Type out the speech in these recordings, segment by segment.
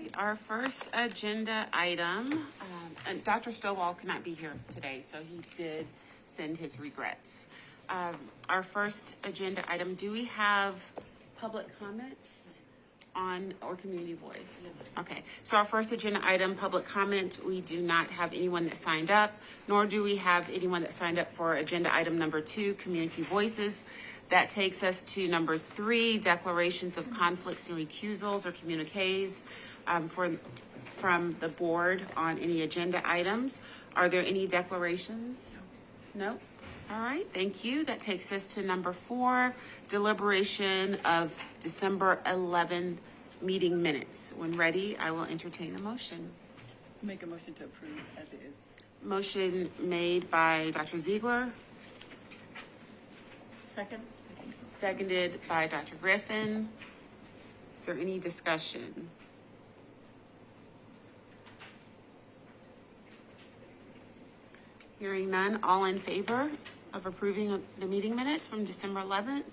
right, our first agenda item, and Dr. Stovall cannot be here today, so he did send his regrets. Our first agenda item, do we have public comments on or community voice? Okay, so our first agenda item, public comment, we do not have anyone that signed up, nor do we have anyone that signed up for agenda item number 2, community voices. That takes us to number 3, declarations of conflicts and recusals or communiques from the board on any agenda items. Are there any declarations? No? All right, thank you. That takes us to number 4, deliberation of December 11 meeting minutes. When ready, I will entertain a motion. Make a motion to approve as it is. Motion made by Dr. Ziegler. Second. Seconded by Dr. Griffin. Is there any discussion? Hearing none, all in favor of approving the meeting minutes from December 11th?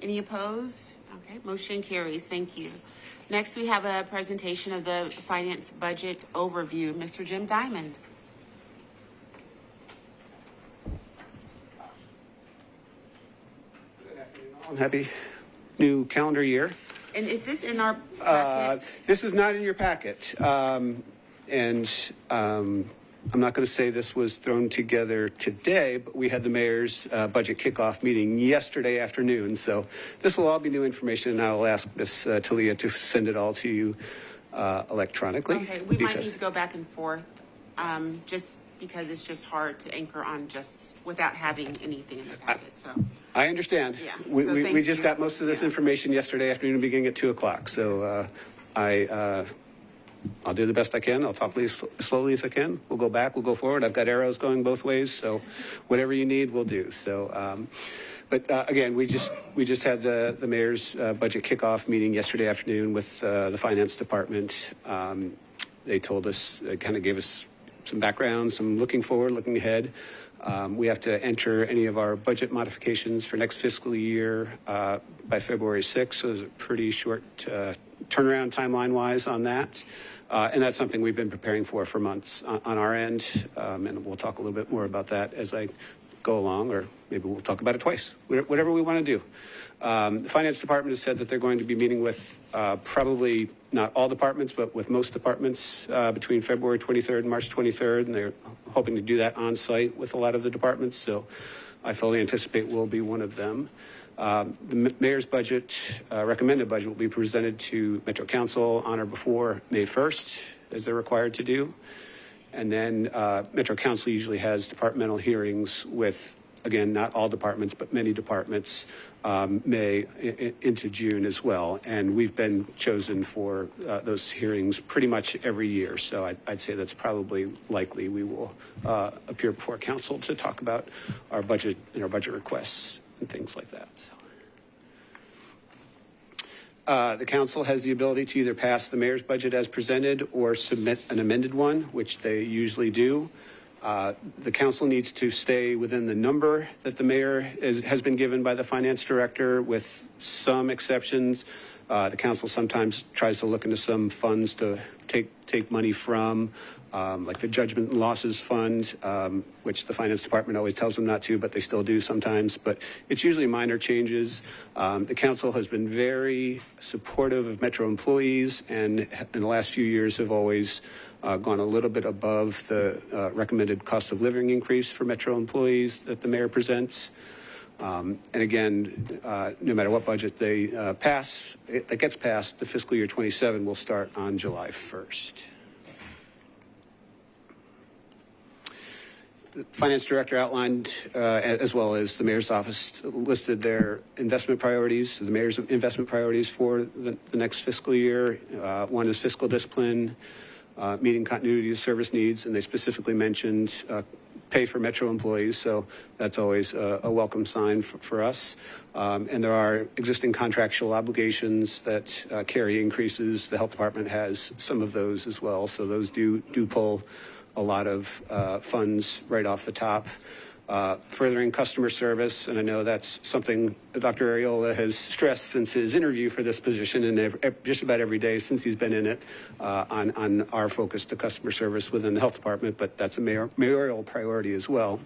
Any opposed? Okay, motion carries. Thank you. Next, we have a presentation of the finance budget overview. Mr. Jim Diamond. Happy new calendar year. And is this in our packet? This is not in your packet. I'm not going to say this was thrown together today, but we had the mayor's budget kickoff meeting yesterday afternoon. So this will all be new information, and I'll ask Ms. Talia to send it all to you electronically. Okay, we might need to go back and forth just because it's just hard to anchor on just without having anything in the packet. So I understand. Yeah. We just got most of this information yesterday afternoon beginning at 2 o'clock. So I'll do the best I can. I'll talk as slowly as I can. We'll go back. We'll go forward. I've got arrows going both ways. So whatever you need, we'll do. So, again, we just had the mayor's budget kickoff meeting yesterday afternoon with the finance department. They told us, kind of gave us some background, some looking forward, looking ahead. We have to enter any of our budget modifications for next fiscal year by February 6th. So there's a pretty short turnaround timeline-wise on that. And that's something we've been preparing for months on our end. And we'll talk a little bit more about that as I go along, or maybe we'll talk about it twice, whatever we want to do. The finance department has said that they're going to be meeting with probably not all departments, but with most departments between February 23rd and March 23rd. And they're hoping to do that on site with a lot of the departments. So I fully anticipate we'll be one of them. The mayor's budget, recommended budget, will be presented to Metro Council on or before May 1st, as they're required to do. And then Metro Council usually has departmental hearings with, again, not all departments, but many departments, May into June as well. And we've been chosen for those hearings pretty much every year. So I'd say that's probably likely we will appear before council to talk about our budget and our budget requests and things like that. So. The council has the ability to either pass the mayor's budget as presented or submit an amended one, which they usually do. The council needs to stay within the number that the mayor has been given by the finance director, with some exceptions. The council sometimes tries to look into some funds to take money from, like the Judgment and Losses Fund, which the finance department always tells them not to, but they still do sometimes. But it's usually minor changes. The council has been very supportive of Metro employees, and in the last few years have always gone a little bit above the recommended cost of living increase for Metro employees that the mayor presents. And again, no matter what budget they pass, that gets passed, the fiscal year 27 will start on July 1st. The finance director outlined, as well as the mayor's office, listed their investment priorities, the mayor's investment priorities for the next fiscal year. One is fiscal discipline, meeting continuity of service needs, and they specifically mentioned pay for Metro employees, so that's always a welcome sign for us. And there are existing contractual obligations that carry increases. The health department has some of those as well, so those do pull a lot of funds right off the top. furthering customer service, and I know that's something that Dr. Ariola has stressed since his interview for this position and just about every day since he's been in it, on our focus to customer service within the health department, but that's a mayoral priority as well.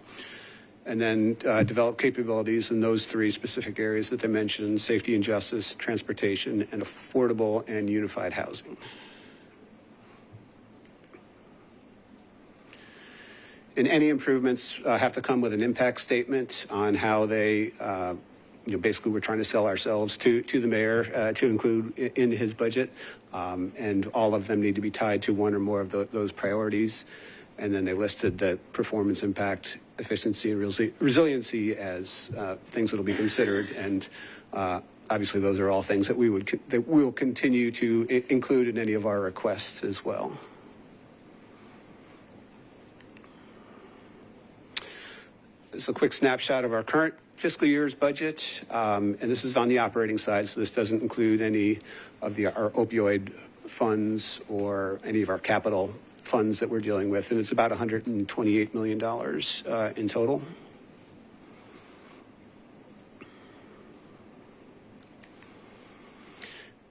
And then develop capabilities in those three specific areas that they mentioned: safety and justice, transportation, and affordable and unified housing. And any improvements have to come with an impact statement on how they, basically we're trying to sell ourselves to the mayor to include in his budget. And all of them need to be tied to one or more of those priorities. And then they listed the performance, impact, efficiency, and resiliency as things that will be considered. And obviously those are all things that we will continue to include in any of our requests as well. This is a quick snapshot of our current fiscal year's budget, and this is on the operating side, so this doesn't include any of our opioid funds or any of our capital funds that we're dealing with, and it's about $128 million in total.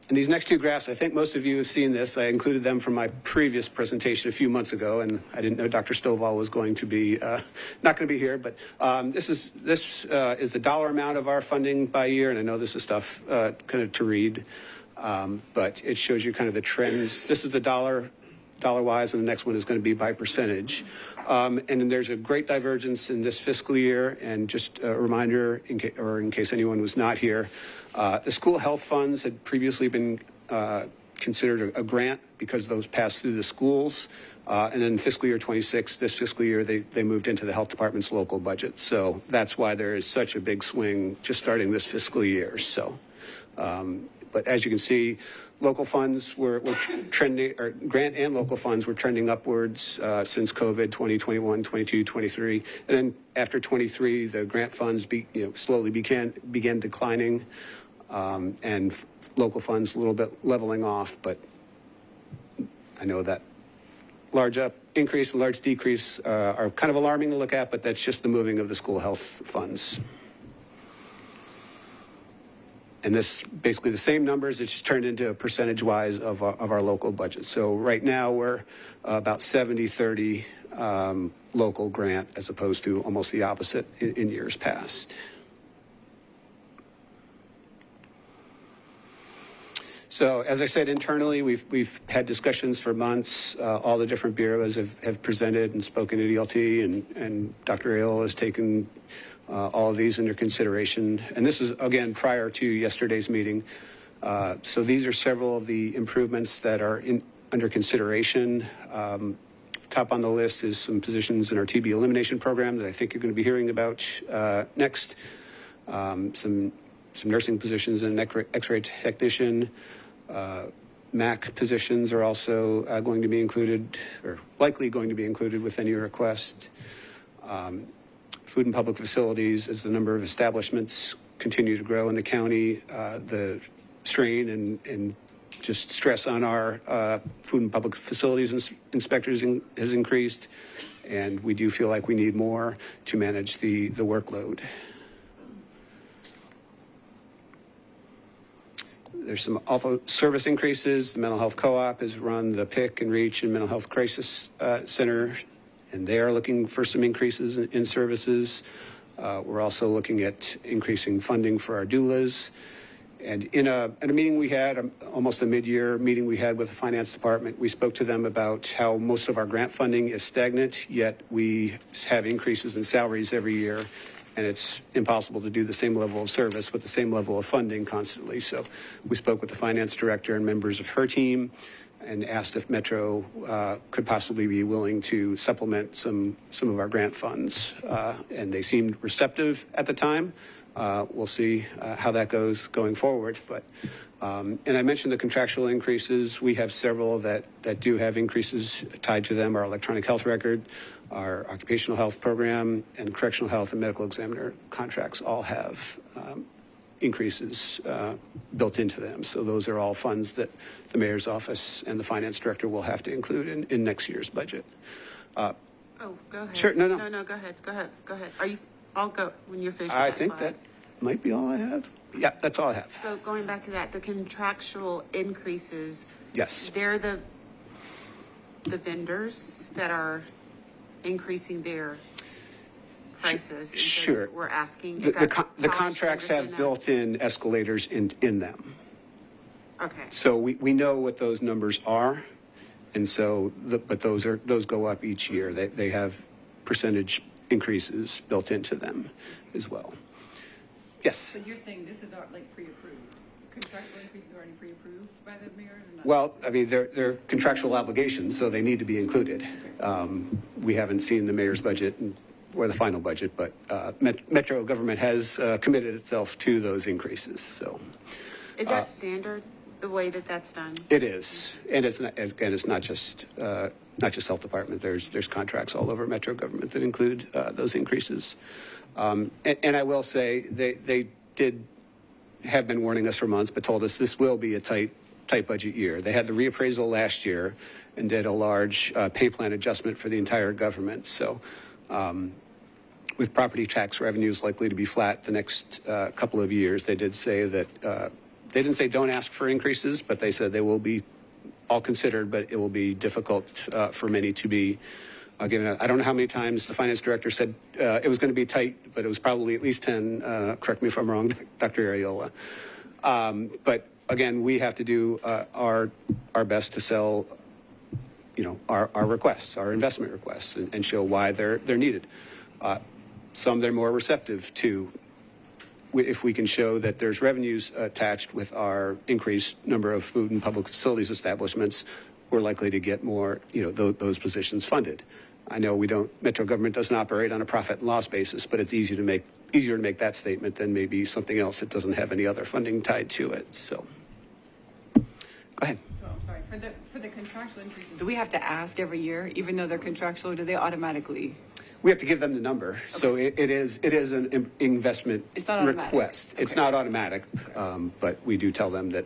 And these next two graphs, I think most of you have seen this. I included them from my previous presentation a few months ago, and I didn't know Dr. Stovall was going to be not going to be here. But this is the dollar amount of our funding by year, and I know this is tough kind of to read, but it shows you kind of the trends. This is the dollar-wise, and the next one is going to be by percentage. And then there's a great divergence in this fiscal year. And just a reminder, in case anyone was not here, the school health funds had previously been considered a grant because those passed through the schools. And then fiscal year 26, this fiscal year, they moved into the health department's local budget. So that's why there is such a big swing just starting this fiscal year. So, but as you can see, local funds were trending, or grant and local funds were trending upwards since COVID, 2021, 22, 23. And then after 23, the grant funds slowly began declining, and local funds a little bit leveling off. But I know that large increase and large decrease are kind of alarming to look at, but that's just the moving of the school health funds. And this basically the same numbers, it's just turned into a percentage-wise of our local budget. So right now we're about 70-30 local grant, as opposed to almost the opposite in years past. So as I said, internally, we've had discussions for months. All the different bureaus have presented and spoken at ELT, and Dr. Ailes has taken all of these under consideration. And this is, again, prior to yesterday's meeting. So these are several of the improvements that are under consideration. Top on the list is some positions in our TB elimination program that I think you're going to be hearing about next. Some nursing positions in an X-ray technician. MAC positions are also going to be included, or likely going to be included with any request. Food and public facilities, as the number of establishments continue to grow in the county, the strain and just stress on our food and public facilities inspectors has increased, and we do feel like we need more to manage the workload. There's some also service increases. The mental health co-op has run the PIC and REACH and mental health crisis center, and they are looking for some increases in services. We're also looking at increasing funding for our doulas. And in a meeting we had, almost a mid-year meeting we had with the finance department, we spoke to them about how most of our grant funding is stagnant, yet we have increases in salaries every year. And it's impossible to do the same level of service with the same level of funding constantly. So we spoke with the finance director and members of her team and asked if Metro could possibly be willing to supplement some of our grant funds. And they seemed receptive at the time. We'll see how that goes going forward. But and I mentioned the contractual increases. We have several that do have increases tied to them. Our electronic health record, our occupational health program, and correctional health and medical examiner contracts all have increases built into them. So those are all funds that the mayor's office and the finance director will have to include in next year's budget. Oh, go ahead. Sure, no. No, go ahead. Are you, I'll go when you're finished with I that think slide. that might be all I have. Yeah, that's all I have. So going back to that, the contractual increases, Yes. they're the vendors that are increasing their prices. and so Sure. We're asking, The, is that the how I should contracts have understand that? built-in escalators in them. Okay, So we know what those numbers are, and so, but those go up each year. They have percentage increases built into them as well. Yes. But you're saying this is like pre-approved? Contractual increases are already pre-approved by the mayor or not? Well, I mean, they're contractual obligations, so they need to be included. We haven't seen the mayor's budget or the final budget, but Metro government has committed itself to those increases, so. is that standard, the way that that's done? It is, and it's not, again, it's not just health department. There's contracts all over Metro government that include those increases. And I will say they have been warning us for months, but told us this will be a tight budget year. They had the reappraisal last year and did a large pay plan adjustment for the entire government. So with property tax revenues likely to be flat the next couple of years, they did say that they didn't say don't ask for increases, but they said they will be all considered, but it will be difficult for many to be given. I don't know how many times the finance director said it was going to be tight, but it was probably at least 10. Correct me if I'm wrong, Dr. Ariola. But again, we have to do our best to sell, our requests, our investment requests, and show why they're needed. Some they're more receptive to. If we can show that there's revenues attached with our increased number of food and public facilities establishments, we're likely to get more, those positions funded. I know Metro government doesn't operate on a profit and loss basis, but it's easier to make that statement than maybe something else that doesn't have any other funding tied to it. So, go ahead. So I'm sorry, for the contractual increases, do we have to ask every year, even though they're contractual, or do they automatically? We have to give them the number. Okay. So it is an investment request. Okay. It's not automatic, but we do tell them that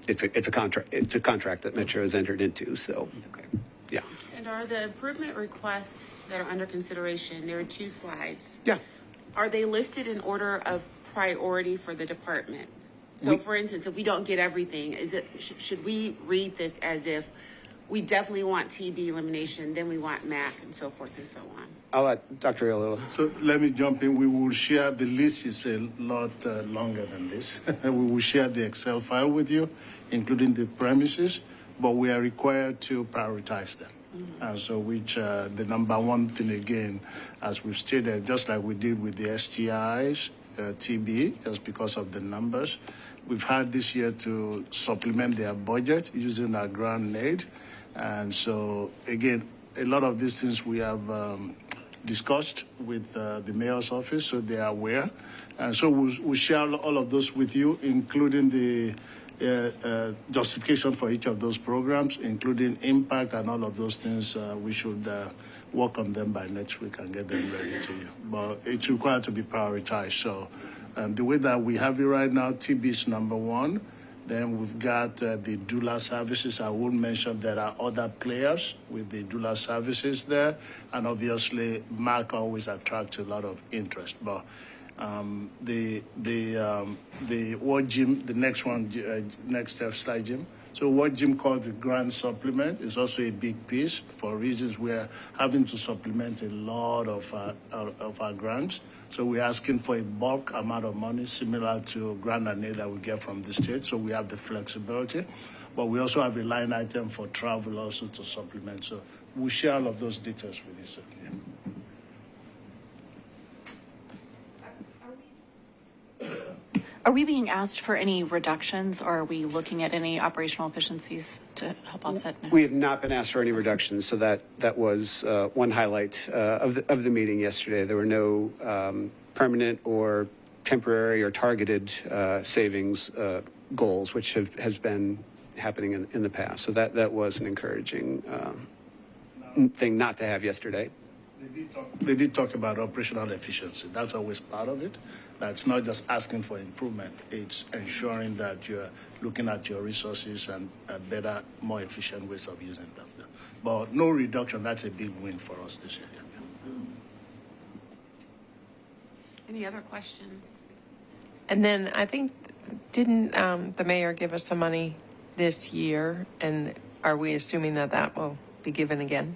it's a contract that Metro has entered into. So, Okay. Yeah. And are the improvement requests that are under consideration, there are 2 slides. Yeah. Are they listed in order of priority for the department? So for instance, if we don't get everything, should we read this as if we definitely want TB elimination, then we want MAC and so forth and so on? I'll let Dr. Aiello. So let me jump in. We will share, the list is a lot longer than this. We will share the Excel file with you, including the premises, but we are required to prioritize them. So which the number one thing again, as we've stated, just like we did with the STIs, TB, just because of the numbers, we've had this year to supplement their budget using our grant aid. And so again, a lot of these things we have discussed with the mayor's office, so they are aware. And so we'll share all of those with you, including the justification for each of those programs, including impact and all of those things. We should work on them by next week and get them ready to you. But it's required to be prioritized. So the way that we have it right now, TB is number one. Then we've got the doula services. I will mention there are other players with the doula services there. And obviously, MAC always attracts a lot of interest. But the what Jim, the next one, next slide, Jim. So what Jim called the grant supplement is also a big piece for reasons we're having to supplement a lot of our grants. So we're asking for a bulk amount of money similar to grant and aid that we get from the state. So we have the flexibility, but we also have a line item for travel also to supplement. So we'll share all of those details with you. So, yeah. Are we being asked for any reductions, or are we looking at any operational efficiencies to help offset? No. We have not been asked for any reductions, so that was one highlight of the meeting yesterday. There were no permanent or temporary or targeted savings goals, which has been happening in the past. So that was an encouraging thing not to have yesterday. They did talk about operational efficiency. That's always part of it. That's not just asking for improvement. It's ensuring that you're looking at your resources and better, more efficient ways of using them. But no reduction, that's a big win for us this year. Any other questions? And then I think, didn't the mayor give us some money this year? And are we assuming that that will be given again?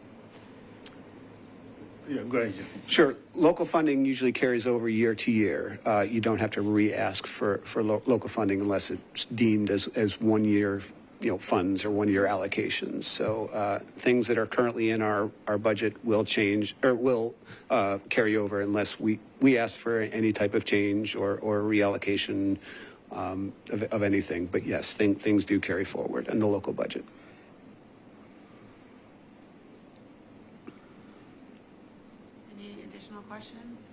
Yeah, go ahead, Jim. Sure. Local funding usually carries over year to year. You don't have to re-ask for local funding unless it's deemed as 1 year, funds or 1 year allocations. So things that are currently in our budget will change or will carry over unless we ask for any type of change or reallocation of anything. But yes, things do carry forward in the local budget. Any additional questions?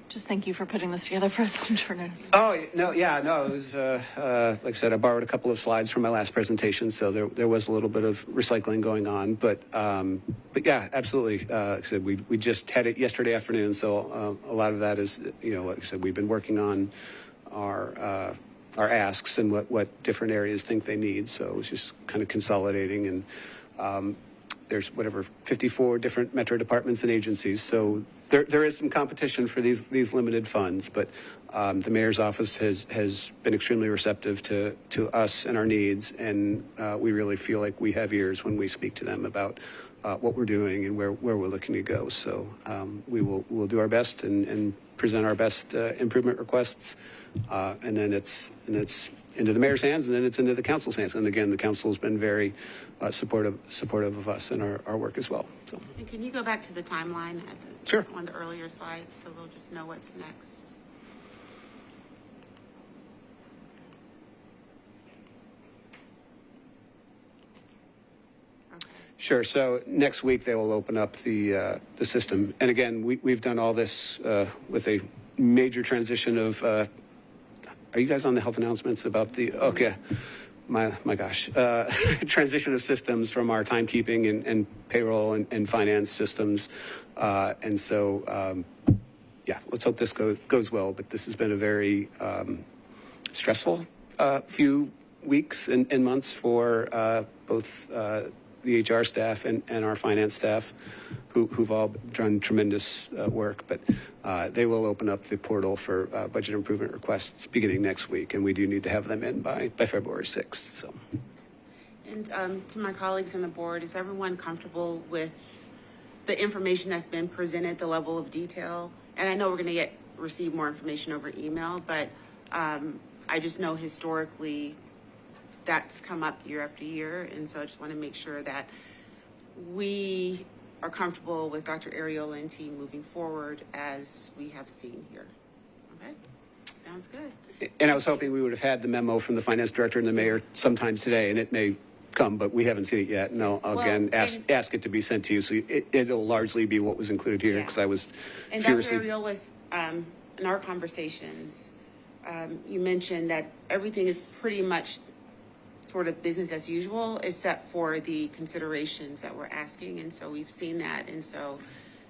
Just thank you for putting this together for us on short notice. Oh, no, yeah, no, it was, like I said, I borrowed a couple of slides from my last presentation, so there was a little bit of recycling going on, but yeah, absolutely. Like I said, we just had it yesterday afternoon, so a lot of that is, like I said, we've been working on our asks and what different areas think they need, so it was just kind of consolidating, and there's 54 different metro departments and agencies, so there is some competition for these limited funds, but the mayor's office has been extremely receptive to us and our needs, and we really feel like we have ears when we speak to them about what we're doing and where we're looking to go. So we'll do our best and present our best improvement requests, and then it's into the mayor's hands, and then it's into the council's hands. And again, the council has been very supportive of us and our work as well. So. And can you go back to the timeline Sure. on the earlier slides so we'll just know what's next? Okay. Sure. So next week they will open up the system, and again, we've done all this with a major transition of. Are you guys on the health announcements about the? Okay. My gosh, transition of systems from our timekeeping and payroll and finance systems, and so yeah, let's hope this goes well. But this has been a very stressful few weeks and months for both the HR staff and our finance staff, who've all done tremendous work. But they will open up the portal for budget improvement requests beginning next week, and we do need to have them in by February 6th. So. And to my colleagues on the board, is everyone comfortable with the information that's been presented, the level of detail? And I know we're going to receive more information over email, but I just know historically that's come up year after year, and so I just want to make sure that we are comfortable with Dr. Ariola and team moving forward as we have seen here. Okay, sounds good. And I was hoping we would have had the memo from the finance director and the mayor sometime today, and it may come, but we haven't seen it yet. And I'll again ask it to be sent to you, so it'll largely be what was included here, because I was and furiously. Dr. Ariola's, in our conversations, you mentioned that everything is pretty much sort of business as usual, except for the considerations that we're asking. And so we've seen that. And so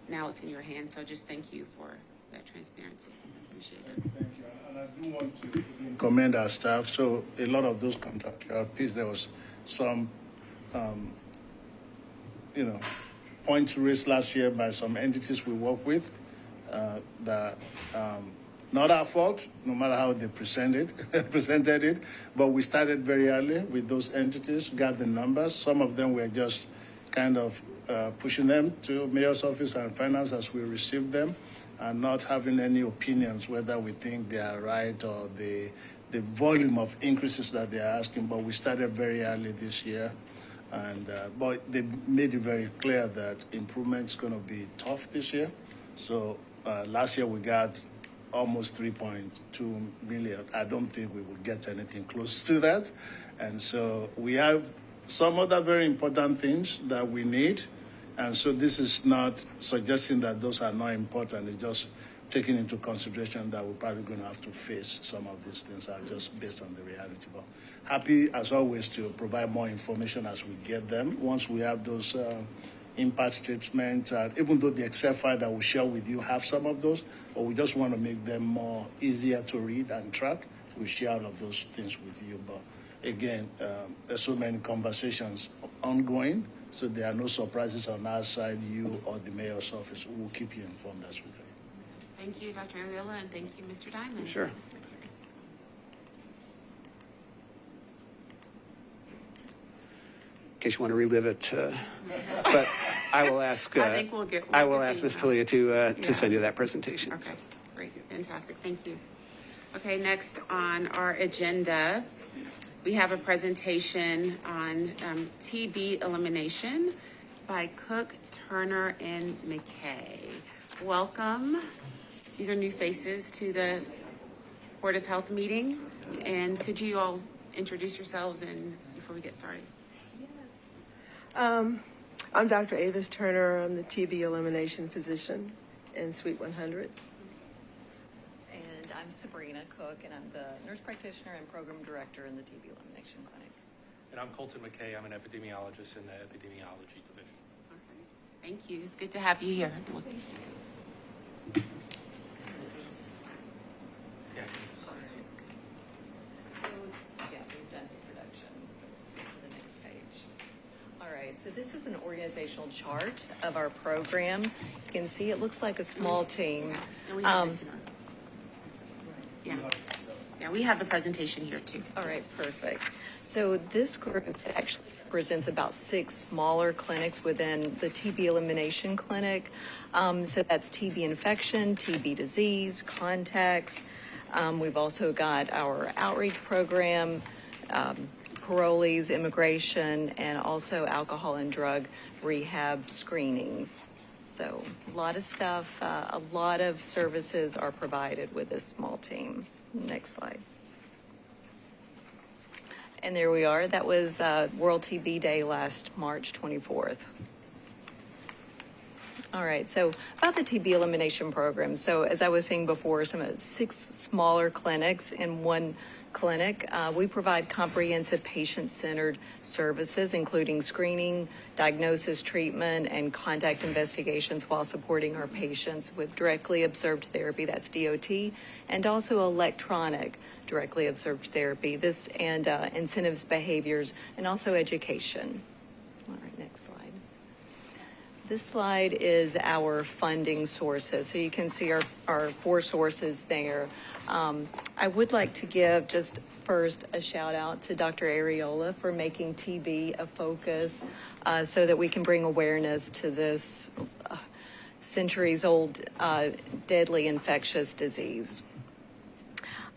now it's in your hands. So just thank you for that transparency. I appreciate it. Thank you. And I do want to commend our staff. So a lot of those contractual pieces, there was some, points raised last year by some entities we work with that not our fault, no matter how they presented it, but we started very early with those entities, got the numbers. Some of them were just kind of pushing them to mayor's office and finance as we received them, and not having any opinions whether we think they are right or the volume of increases that they are asking. But we started very early this year, and but they made it very clear that improvement is going to be tough this year. So last year we got almost 3.2 million. I don't think we will get anything close to that. And so we have some other very important things that we need. And so this is not suggesting that those are not important. It's just taking into consideration that we're probably going to have to face some of these things just based on the reality. But happy, as always, to provide more information as we get them. Once we have those impact statements, even though the Excel file that we share with you have some of those, but we just want to make them more easier to read and track. We share all of those things with you. But again, there's so many conversations ongoing, so there are no surprises on our side, you or the mayor's office. We'll keep you informed as we go. Thank you, Dr. Ariola, and thank you, Mr. Diamond. Sure. In case you want to relive it, but I will ask. I think we'll get Ms. the Talia email. to send you that presentation. Okay, great, fantastic, thank you. Okay, next on our agenda, we have a presentation on TB elimination by Cook, Turner, and McKay. Welcome. These are new faces to the Board of Health meeting. And could you all introduce yourselves before we get started? I'm Dr. Avis Turner. I'm the TB elimination physician in Suite 100. And I'm Sabrina Cook, and I'm the nurse practitioner and program director in the TB elimination clinic. And I'm Colton McKay. I'm an epidemiologist in the epidemiology division. Okay. Thank you. It's good to have you here. Yeah. So, yeah, we've done introductions. So let's get to the next page. All right, so this is an organizational chart of our program. You can see it looks like a small team. And we have this in our- Yeah, we have the presentation here too. All right, perfect. So this group actually represents about 6 smaller clinics within the TB elimination clinic. So that's TB infection, TB disease, contacts. We've also got our outreach program, parolees, immigration, and also alcohol and drug rehab screenings. So a lot of stuff, a lot of services are provided with this small team. Next slide. And there we are. That was World TB Day last March 24th. All right, so about the TB elimination program. So as I was saying before, some of 6 smaller clinics in one clinic. We provide comprehensive patient-centered services, including screening, diagnosis, treatment, and contact investigations while supporting our patients with directly observed therapy, that's DOT, and also electronic directly observed therapy, this and incentives, behaviors, and also education. All right, next slide. This slide is our funding sources. So you can see our 4 sources there. I would like to give just first a shout out to Dr. Ariola for making TB a focus so that we can bring awareness to this centuries-old deadly infectious disease.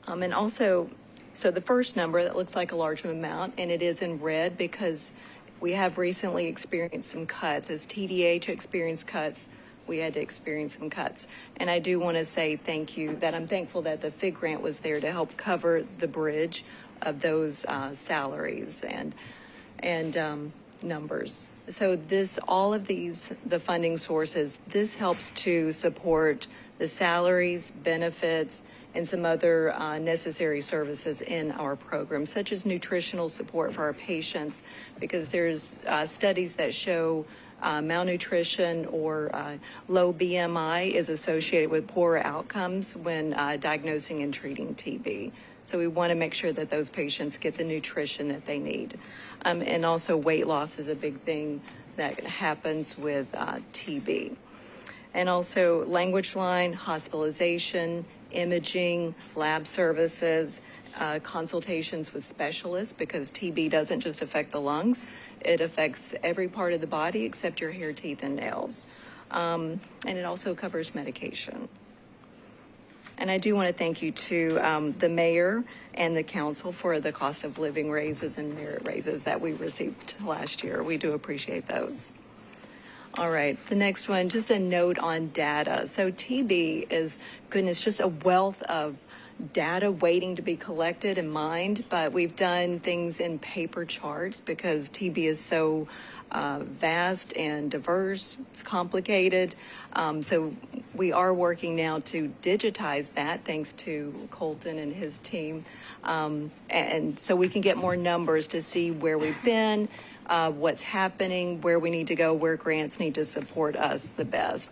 And also, so the first number, that looks like a large amount, and it is in red because we have recently experienced some cuts. As TDH experienced cuts, we had to experience some cuts. And I do want to say thank you, that I'm thankful that the FIG grant was there to help cover the bridge of those salaries and numbers. So all of these, the funding sources, this helps to support the salaries, benefits, and some other necessary services in our program, such as nutritional support for our patients, because there's studies that show malnutrition or low BMI is associated with poorer outcomes when diagnosing and treating TB. So we want to make sure that those patients get the nutrition that they need. And also weight loss is a big thing that happens with TB. And also language line, hospitalization, imaging, lab services, consultations with specialists, because TB doesn't just affect the lungs, it affects every part of the body except your hair, teeth, and nails. And it also covers medication. And I do want to thank you to the mayor and the council for the cost of living raises and merit raises that we received last year. We do appreciate those. All right, the next one, just a note on data. So TB is, goodness, just a wealth of data waiting to be collected and mined, but we've done things in paper charts because TB is so vast and diverse, it's complicated. So we are working now to digitize that, thanks to Colton and his team. And so we can get more numbers to see where we've been, what's happening, where we need to go, where grants need to support us the best.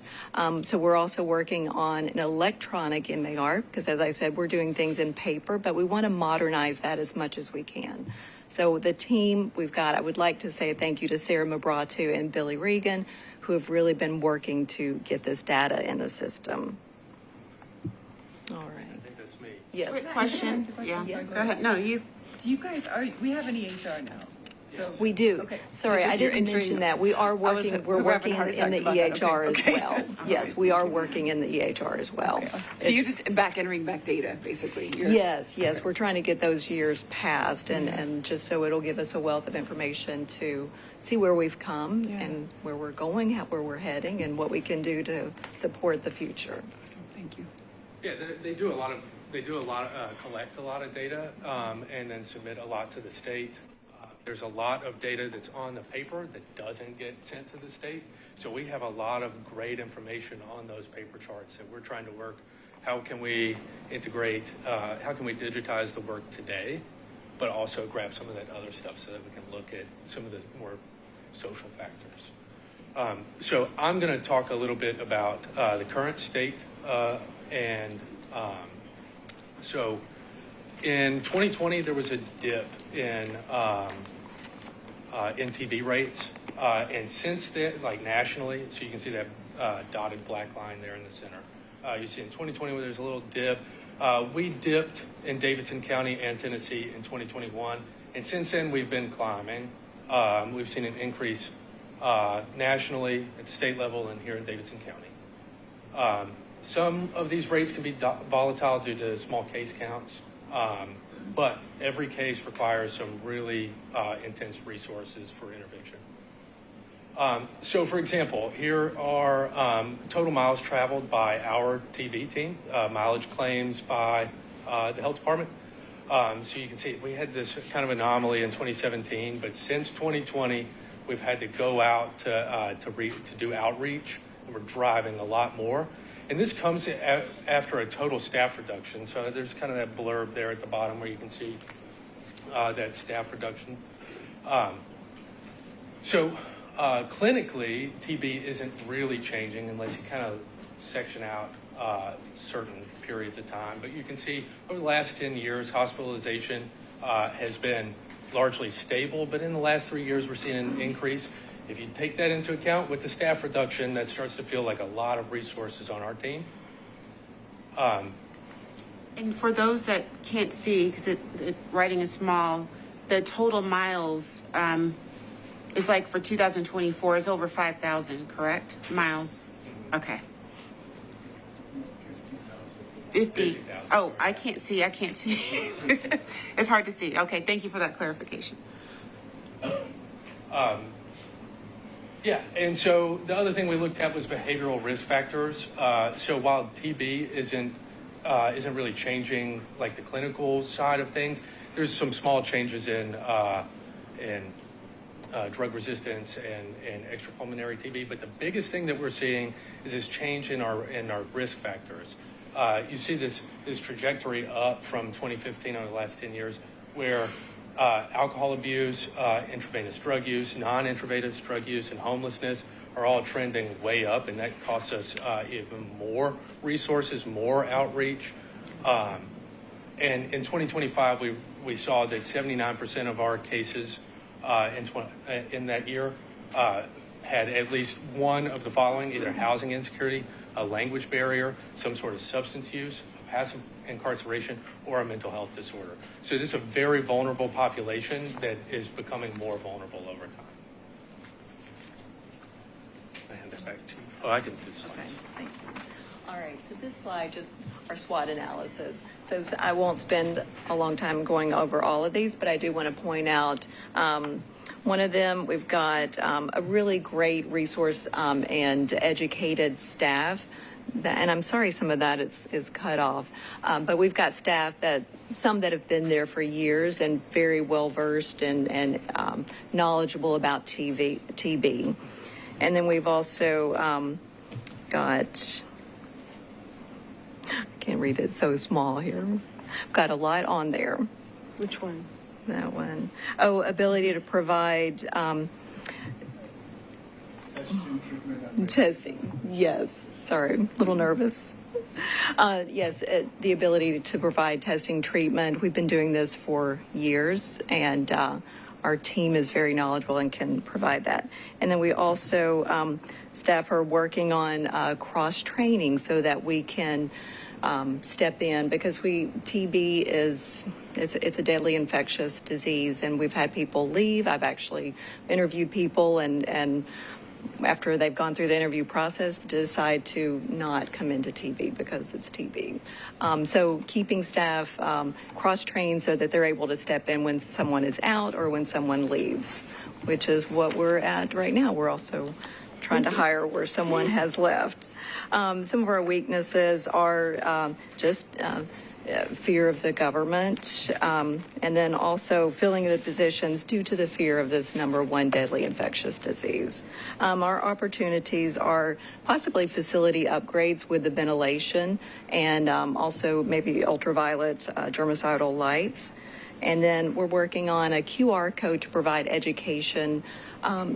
So we're also working on an electronic MAR, because as I said, we're doing things in paper, but we want to modernize that as much as we can. So the team we've got, I would like to say thank you to Sarah Mabratu and Billy Regan, who have really been working to get this data in the system. Yes. Quick question. Yeah, go ahead. No, you. Do you guys, we have an EHR now? So We do. Okay. Sorry, This is I your didn't entry- mention that. We are we're working having heart in the attacks about that. EHR Okay. as well. Yes, we are working in the EHR as well. Okay. So you're just entering back data, basically? Yes, we're trying to get those years passed and just so it'll give us a wealth of information to see where we've come and where we're going, where we're heading, and what we can do to support the future. Thank you. Yeah, they do a lot of, collect a lot of data, and then submit a lot to the state. There's a lot of data that's on the paper that doesn't get sent to the state. So we have a lot of great information on those paper charts that we're trying to work. How can we integrate, how can we digitize the work today, but also grab some of that other stuff so that we can look at some of the more social factors. So I'm going to talk a little bit about the current state so in 2020, there was a dip in TB rates. And since then, like nationally, so you can see that dotted black line there in the center. You see in 2020 where there's a little dip. We dipped in Davidson County and Tennessee in 2021. And since then, we've been climbing. We've seen an increase nationally at the state level and here in Davidson County. Some of these rates can be volatile due to small case counts, but every case requires some really intense resources for intervention. So, for example, here are total miles traveled by our TB team, mileage claims by the health department. So you can see we had this kind of anomaly in 2017, but since 2020, we've had to go out to do outreach, and we're driving a lot more. And this comes after a total staff reduction. So there's kind of that blurb there at the bottom where you can see that staff reduction. Clinically, TB isn't really changing unless you kind of section out certain periods of time. But you can see over the last 10 years, hospitalization has been largely stable. But in the last 3 years, we're seeing an increase. If you take that into account with the staff reduction, that starts to feel like a lot of resources on our team. And for those that can't see, because writing is small, the total miles is like for 2024 is over 5,000, correct? Miles. Okay. 50. Oh, I can't see. It's hard to see. Okay, thank you for that clarification. Yeah, and so the other thing we looked at was behavioral risk factors. So while TB isn't really changing like the clinical side of things, there's some small changes in drug resistance and extrapulmonary TB. But the biggest thing that we're seeing is this change in our risk factors. You see this trajectory up from 2015 over the last 10 years, where alcohol abuse, intravenous drug use, non-intravenous drug use, and homelessness are all trending way up, and that costs us even more resources, more outreach. And in 2025, we saw that 79% of our cases in that year had at least one of the following: either housing insecurity, a language barrier, some sort of substance use, passive incarceration, or a mental health disorder. So this is a very vulnerable population that is becoming more vulnerable over time. I hand that back to you. Oh, I can do this. Okay, thank you. All right, so this slide just our SWOT analysis. So I won't spend a long time going over all of these, but I do want to point out one of them. We've got a really great resource and educated staff. And I'm sorry some of that is cut off, but we've got staff some that have been there for years and very well versed and knowledgeable about TB. And then we've also got, I can't read it, it's so small here. I've got a lot on there. Which one? That one. Oh, ability to provide testing. Yes. Sorry, a little nervous. Yes, the ability to provide testing treatment. We've been doing this for years, and our team is very knowledgeable and can provide that. And then we also, staff are working on cross-training so that we can step in, because TB it's a deadly infectious disease, and we've had people leave. I've actually interviewed people, and after they've gone through the interview process, decide to not come into TB because it's TB. So keeping staff cross-trained so that they're able to step in when someone is out or when someone leaves, which is what we're at right now. We're also trying to hire where someone has left. Some of our weaknesses are just fear of the government, and then also filling the positions due to the fear of this #1 deadly infectious disease. Our opportunities are possibly facility upgrades with the ventilation, and also maybe ultraviolet germicidal lights. And then we're working on a QR code to provide education,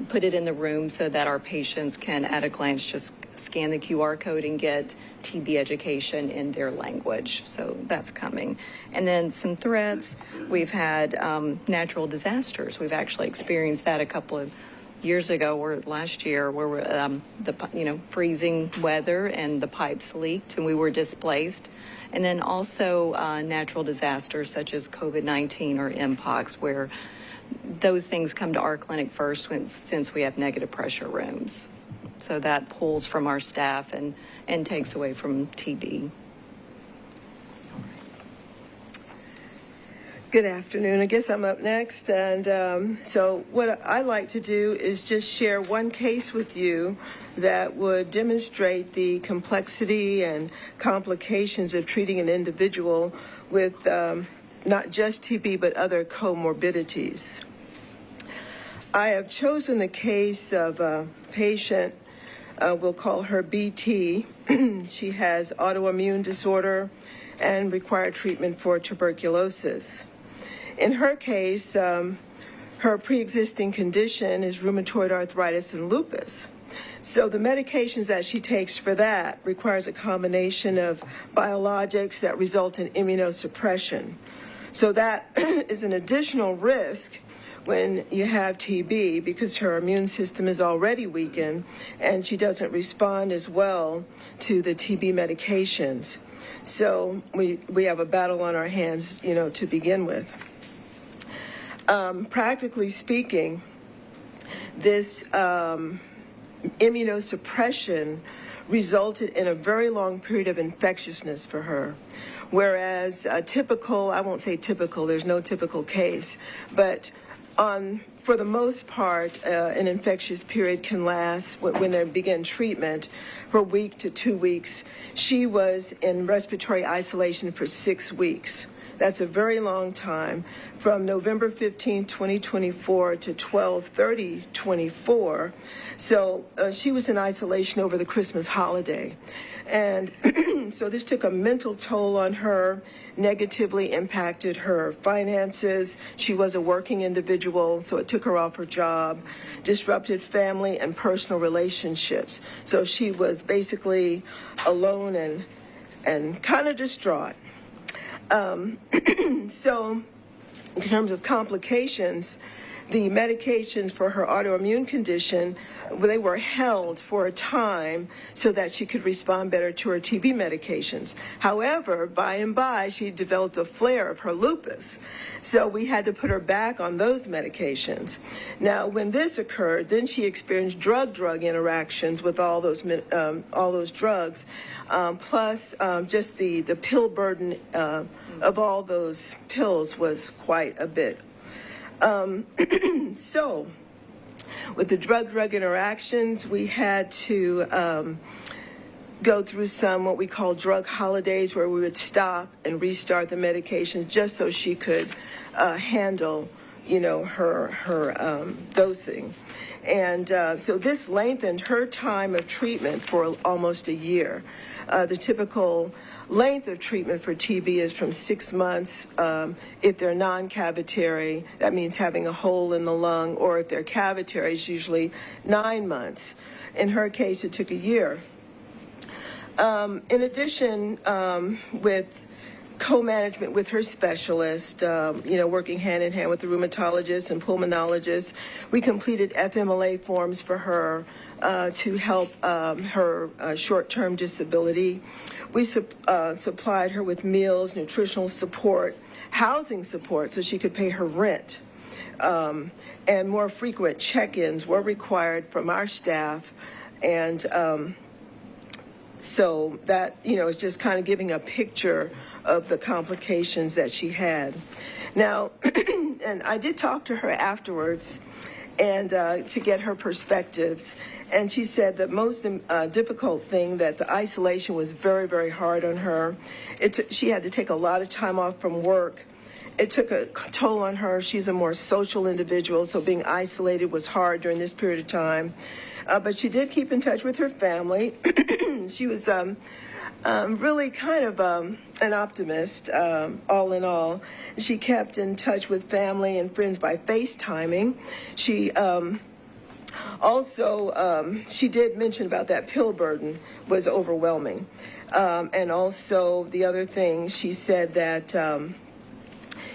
put it in the room so that our patients can, at a glance, just scan the QR code and get TB education in their language. So that's coming. And then some threats. We've had natural disasters. We've actually experienced that a couple of years ago, or last year, where freezing weather and the pipes leaked and we were displaced. And then also natural disasters such as COVID-19 or mpox, where those things come to our clinic first since we have negative pressure rooms. So that pulls from our staff and takes away from TB. Good afternoon. I guess I'm up next. And so what I like to do is just share one case with you that would demonstrate the complexity and complications of treating an individual with not just TB, but other comorbidities. I have chosen the case of a patient, we'll call her BT. She has autoimmune disorder and required treatment for tuberculosis. In her case, her pre-existing condition is rheumatoid arthritis and lupus. So the medications that she takes for that requires a combination of biologics that result in immunosuppression. So that is an additional risk when you have TB, because her immune system is already weakened and she doesn't respond as well to the TB medications. So we have a battle on our hands, to begin with. Practically speaking, this immunosuppression resulted in a very long period of infectiousness for her. Whereas I won't say typical, there's no typical case, but for the most part, an infectious period can last, when they begin treatment, for a week to 2 weeks. She was in respiratory isolation for 6 weeks. That's a very long time, from November 15, 2024 to 12/30/24. So she was in isolation over the Christmas holiday. And so this took a mental toll on her, negatively impacted her finances. She was a working individual, so it took her off her job, disrupted family and personal relationships. So she was basically alone and kind of distraught. So in terms of complications, the medications for her autoimmune condition, they were held for a time so that she could respond better to her TB medications. However, by and by, she developed a flare of her lupus. So we had to put her back on those medications. Now, when this occurred, then she experienced drug-drug interactions with all those drugs, plus just the pill burden of all those pills was quite a bit. So with the drug-drug interactions, we had to go through some what we call drug holidays, where we would stop and restart the medication just so she could handle, her dosing. And so this lengthened her time of treatment for almost a year. The typical length of treatment for TB is from 6 months. If they're non-cavitary, that means having a hole in the lung, or if they're cavitary, it's usually 9 months. In her case, it took a year. In addition, with co-management with her specialist, working hand in hand with the rheumatologist and pulmonologist. We completed FMLA forms for her to help her short-term disability. We supplied her with meals, nutritional support, housing support so she could pay her rent. And more frequent check-ins were required from our staff. And so that, is just kind of giving a picture of the complications that she had. Now, and I did talk to her afterwards and to get her perspectives. And she said the most difficult thing, that the isolation was very, very hard on her. She had to take a lot of time off from work. It took a toll on her. She's a more social individual, so being isolated was hard during this period of time. But she did keep in touch with her family. She was really kind of an optimist, all in all. She kept in touch with family and friends by FaceTiming. She also, she did mention about that pill burden was overwhelming. And also the other thing, she said that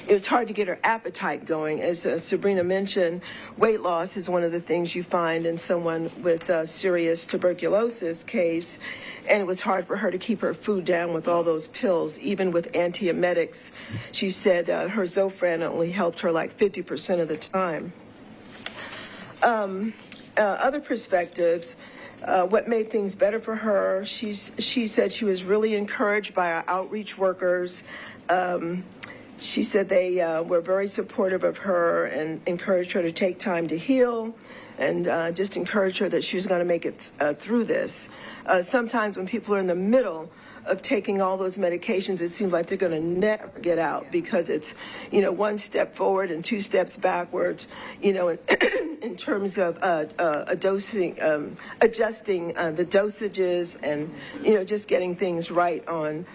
it was hard to get her appetite going. As Sabrina mentioned, weight loss is one of the things you find in someone with a serious tuberculosis case, and it was hard for her to keep her food down with all those pills, even with antiemetics. She said her Zofran only helped her like 50% of the time. Other perspectives, what made things better for her, she said she was really encouraged by our outreach workers. She said they were very supportive of her and encouraged her to take time to heal, and just encouraged her that she was going to make it through this. Sometimes when people are in the middle of taking all those medications, it seems like they're going to never get out, because it's, one step forward and two steps backwards, in terms of adjusting the dosages and, just getting things right on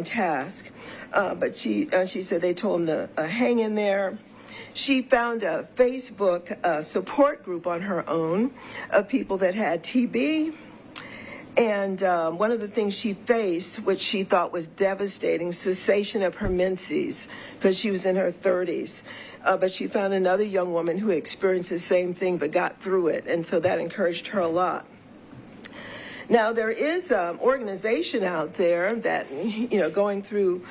task. But she said they told them to hang in there. She found a Facebook support group on her own of people that had TB. And one of the things she faced, which she thought was devastating, cessation of her menses, because she was in her 30s. But she found another young woman who experienced the same thing but got through it, and so that encouraged her a lot. Now, there is an organization out there that, going through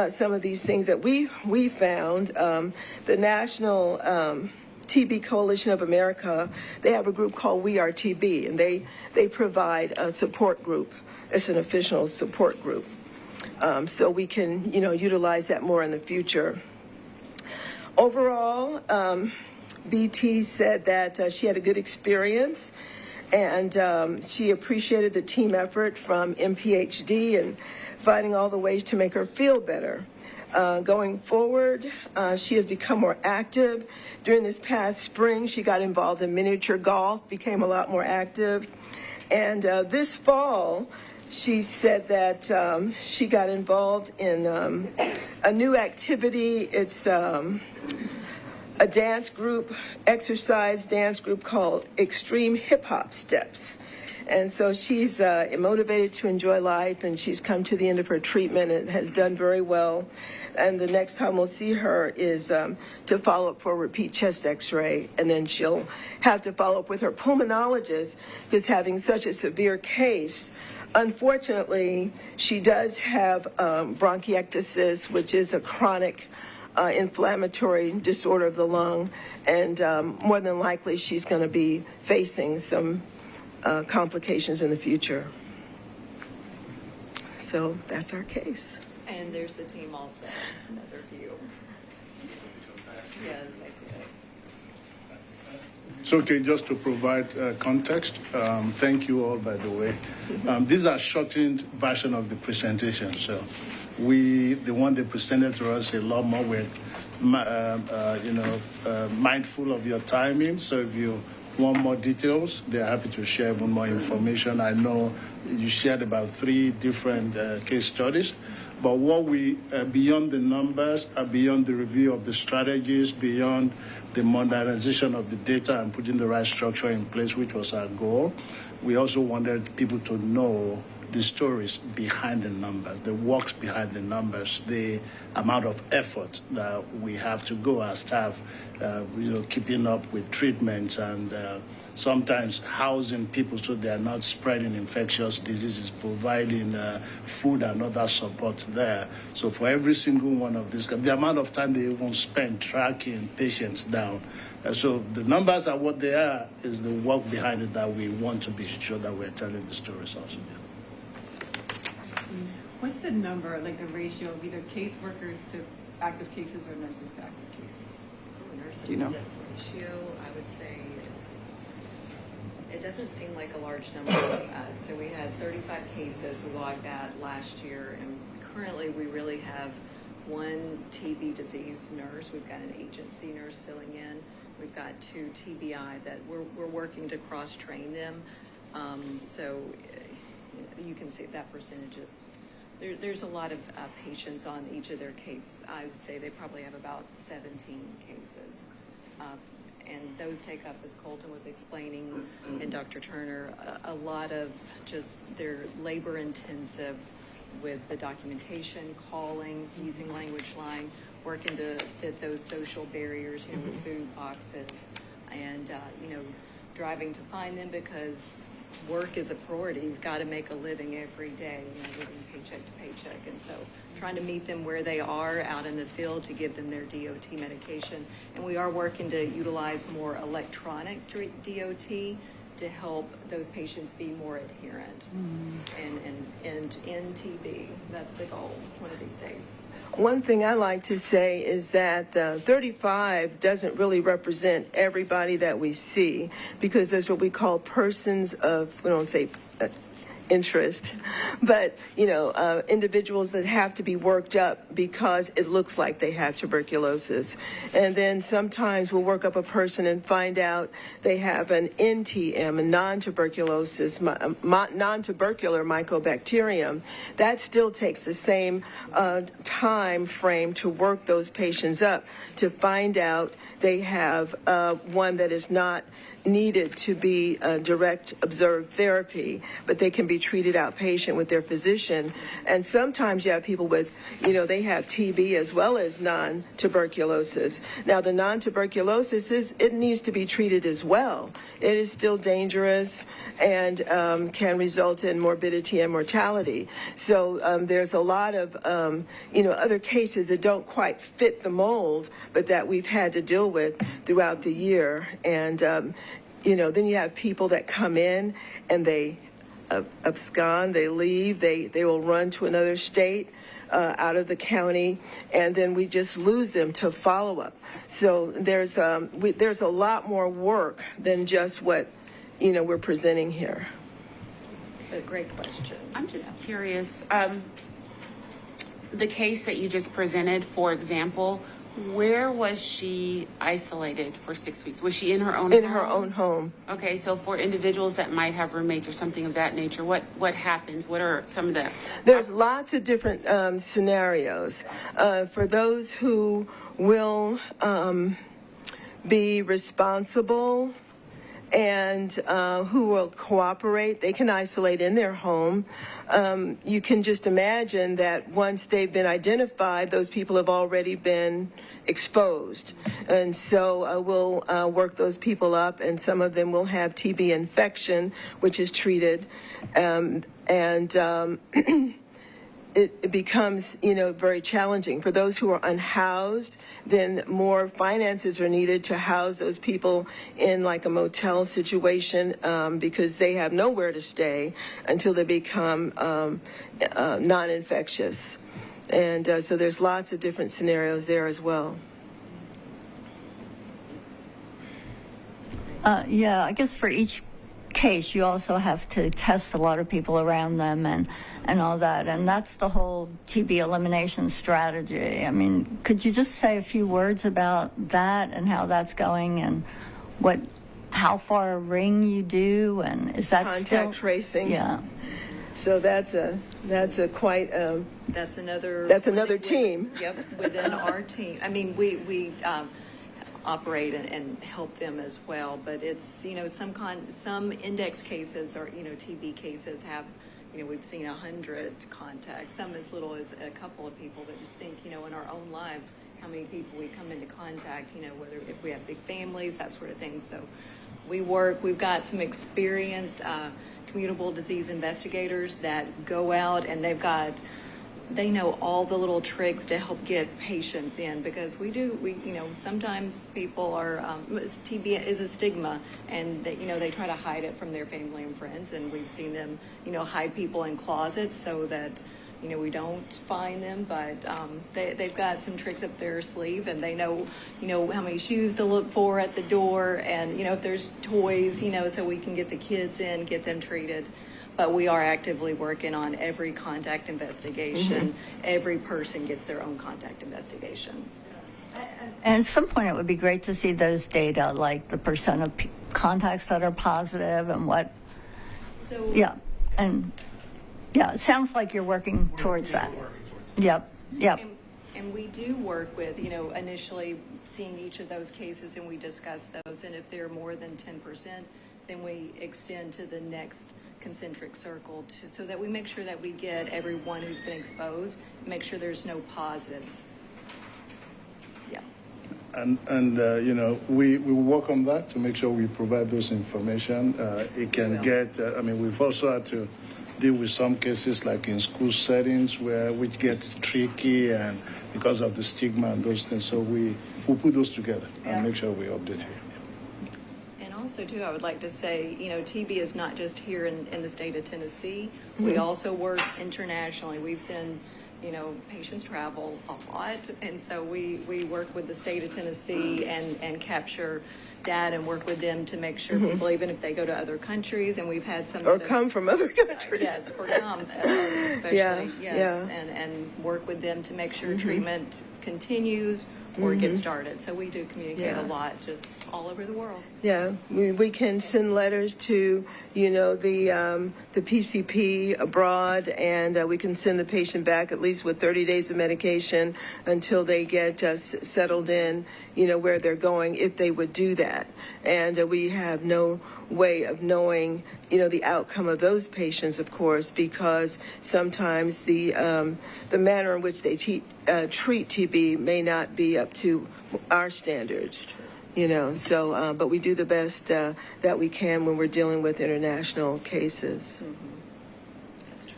some of these things that we found, the National TB Coalition of America. They have a group called We Are TB, and they provide a support group. It's an official support group. So we can, utilize that more in the future. Overall, BT said that she had a good experience, and she appreciated the team effort from MPHD and finding all the ways to make her feel better. Going forward, she has become more active. During this past spring, she got involved in miniature golf, became a lot more active. And this fall, she said that she got involved in a new activity. It's a dance group, exercise dance group called Extreme Hip Hop Steps. And so she's motivated to enjoy life, and she's come to the end of her treatment and has done very well. And the next time we'll see her is to follow up for a repeat chest x-ray, and then she'll have to follow up with her pulmonologist, because having such a severe case, unfortunately, she does have bronchiectasis, which is a chronic inflammatory disorder of the lung, and more than likely she's going to be facing some complications in the future. So that's our case. And there's the team also, another view. Yes, I did. It's okay, just to provide context. Thank you all, by the way. These are shortened version of the presentation. So the one they presented to us a lot more. We're, mindful of your timing. So if you want more details, they're happy to share even more information. I know you shared about 3 different case studies. But what we, beyond the numbers, beyond the review of the strategies, beyond the modernization of the data and putting the right structure in place, which was our goal, we also wanted people to know the stories behind the numbers, the works behind the numbers, the amount of effort that we have to go as staff, keeping up with treatments and sometimes housing people so they are not spreading infectious diseases, providing food and other support there. So for every single one of these, the amount of time they even spend tracking patients down. So the numbers are what they are, is the work behind it that we want to be sure that we're telling the stories also. What's the number, like the ratio of either caseworkers to active cases or nurses to active cases? Do you know? Ratio, I would say it doesn't seem like a large number. So we had 35 cases. We logged that last year, and currently we really have one TB disease nurse. We've got an agency nurse filling in. We've got 2 TBI that we're working to cross-train them. So you can see that percentage is, there's a lot of patients on each of their case. I would say they probably have about 17 cases. And those take up, as Colton was explaining, and Dr. Turner, a lot of just they're labor intensive with the documentation, calling, using language line, working to fit those social barriers, with food boxes, and, driving to find them because work is a priority. You've got to make a living every day, living paycheck to paycheck. And so trying to meet them where they are out in the field to give them their DOT medication. And we are working to utilize more electronic DOT to help those patients be more adherent and end TB. That's the goal one of these days. One thing I like to say is that 35 doesn't really represent everybody that we see, because there's what we call persons of, we don't say interest, but individuals that have to be worked up because it looks like they have tuberculosis. And then sometimes we'll work up a person and find out they have an NTM, a non-tubercular mycobacterium. That still takes the same time frame to work those patients up to find out they have one that is not needed to be direct observed therapy, but they can be treated outpatient with their physician. And sometimes you have people with, they have TB as well as non-tuberculosis. Now, the non-tuberculosis it needs to be treated as well. It is still dangerous and can result in morbidity and mortality. So there's a lot of, other cases that don't quite fit the mold, but that we've had to deal with throughout the year. And then you have people that come in and they abscond, they leave, they will run to another state out of the county, and then we just lose them to follow-up. So there's a lot more work than just what we're presenting here. A great question. I'm just curious, the case that you just presented, for example, where was she isolated for 6 weeks? Was she in her own home? In her own home. Okay, so for individuals that might have roommates or something of that nature, what happens? What are some of the... There's lots of different scenarios. For those who will be responsible and who will cooperate, they can isolate in their home. You can just imagine that once they've been identified, those people have already been exposed. And so we'll work those people up, and some of them will have TB infection, which is treated. It becomes, very challenging. For those who are unhoused, then more finances are needed to house those people in like a motel situation because they have nowhere to stay until they become non-infectious. And so there's lots of different scenarios there as well. I guess for each case, you also have to test a lot of people around them and all that. And that's the whole TB elimination strategy. I mean, could you just say a few words about that and how that's going and how far a ring you do, and is that contact tracing? Yeah. So that's quite That's another team. Yep, within our team. I mean, we operate and help them as well, but it's some index cases or TB cases have we've seen 100 contacts, some as little as a couple of people, but just think, in our own lives, how many people we come into contact, whether if we have big families, that sort of thing. So we've got some experienced communicable disease investigators that go out, and they know all the little tricks to help get patients in, because sometimes people are, TB is a stigma, and they try to hide it from their family and friends, and we've seen them, hide people in closets so that, we don't find them, but they've got some tricks up their sleeve, and they know, how many shoes to look for at the door, and, if there's toys, so we can get the kids in, get them treated. But we are actively working on every contact investigation. Every person gets their own contact investigation. And at some point, it would be great to see those data, like the percent of contacts that are positive and what. So yeah, it sounds like you're working towards that. Yep. And we do work with, initially seeing each of those cases, and we discuss those. And if they're more than 10%, then we extend to the next concentric circle so that we make sure that we get everyone who's been exposed, make sure there's no positives. Yeah. And we work on that to make sure we provide those information. It can get, we've also had to deal with some cases like in school settings which gets tricky, and because of the stigma and those things. So we put those together and make sure we update here. Also, too, I would like to say, TB is not just here in the state of Tennessee. We also work internationally. We've seen, patients travel a lot, and so we work with the state of Tennessee and capture data and work with them to make sure people, even if they go to other countries, and we've had some or come from other countries. Yes, or come, especially, yes, and work with them to make sure treatment continues or get started. So we do communicate a lot, just all over the world. Yeah, we can send letters to, the PCP abroad, and we can send the patient back at least with 30 days of medication until they get settled in, where they're going, if they would do that. And we have no way of knowing, the outcome of those patients, of course, because sometimes the manner in which they treat TB may not be up to our standards. So, but we do the best that we can when we're dealing with international cases. That's true.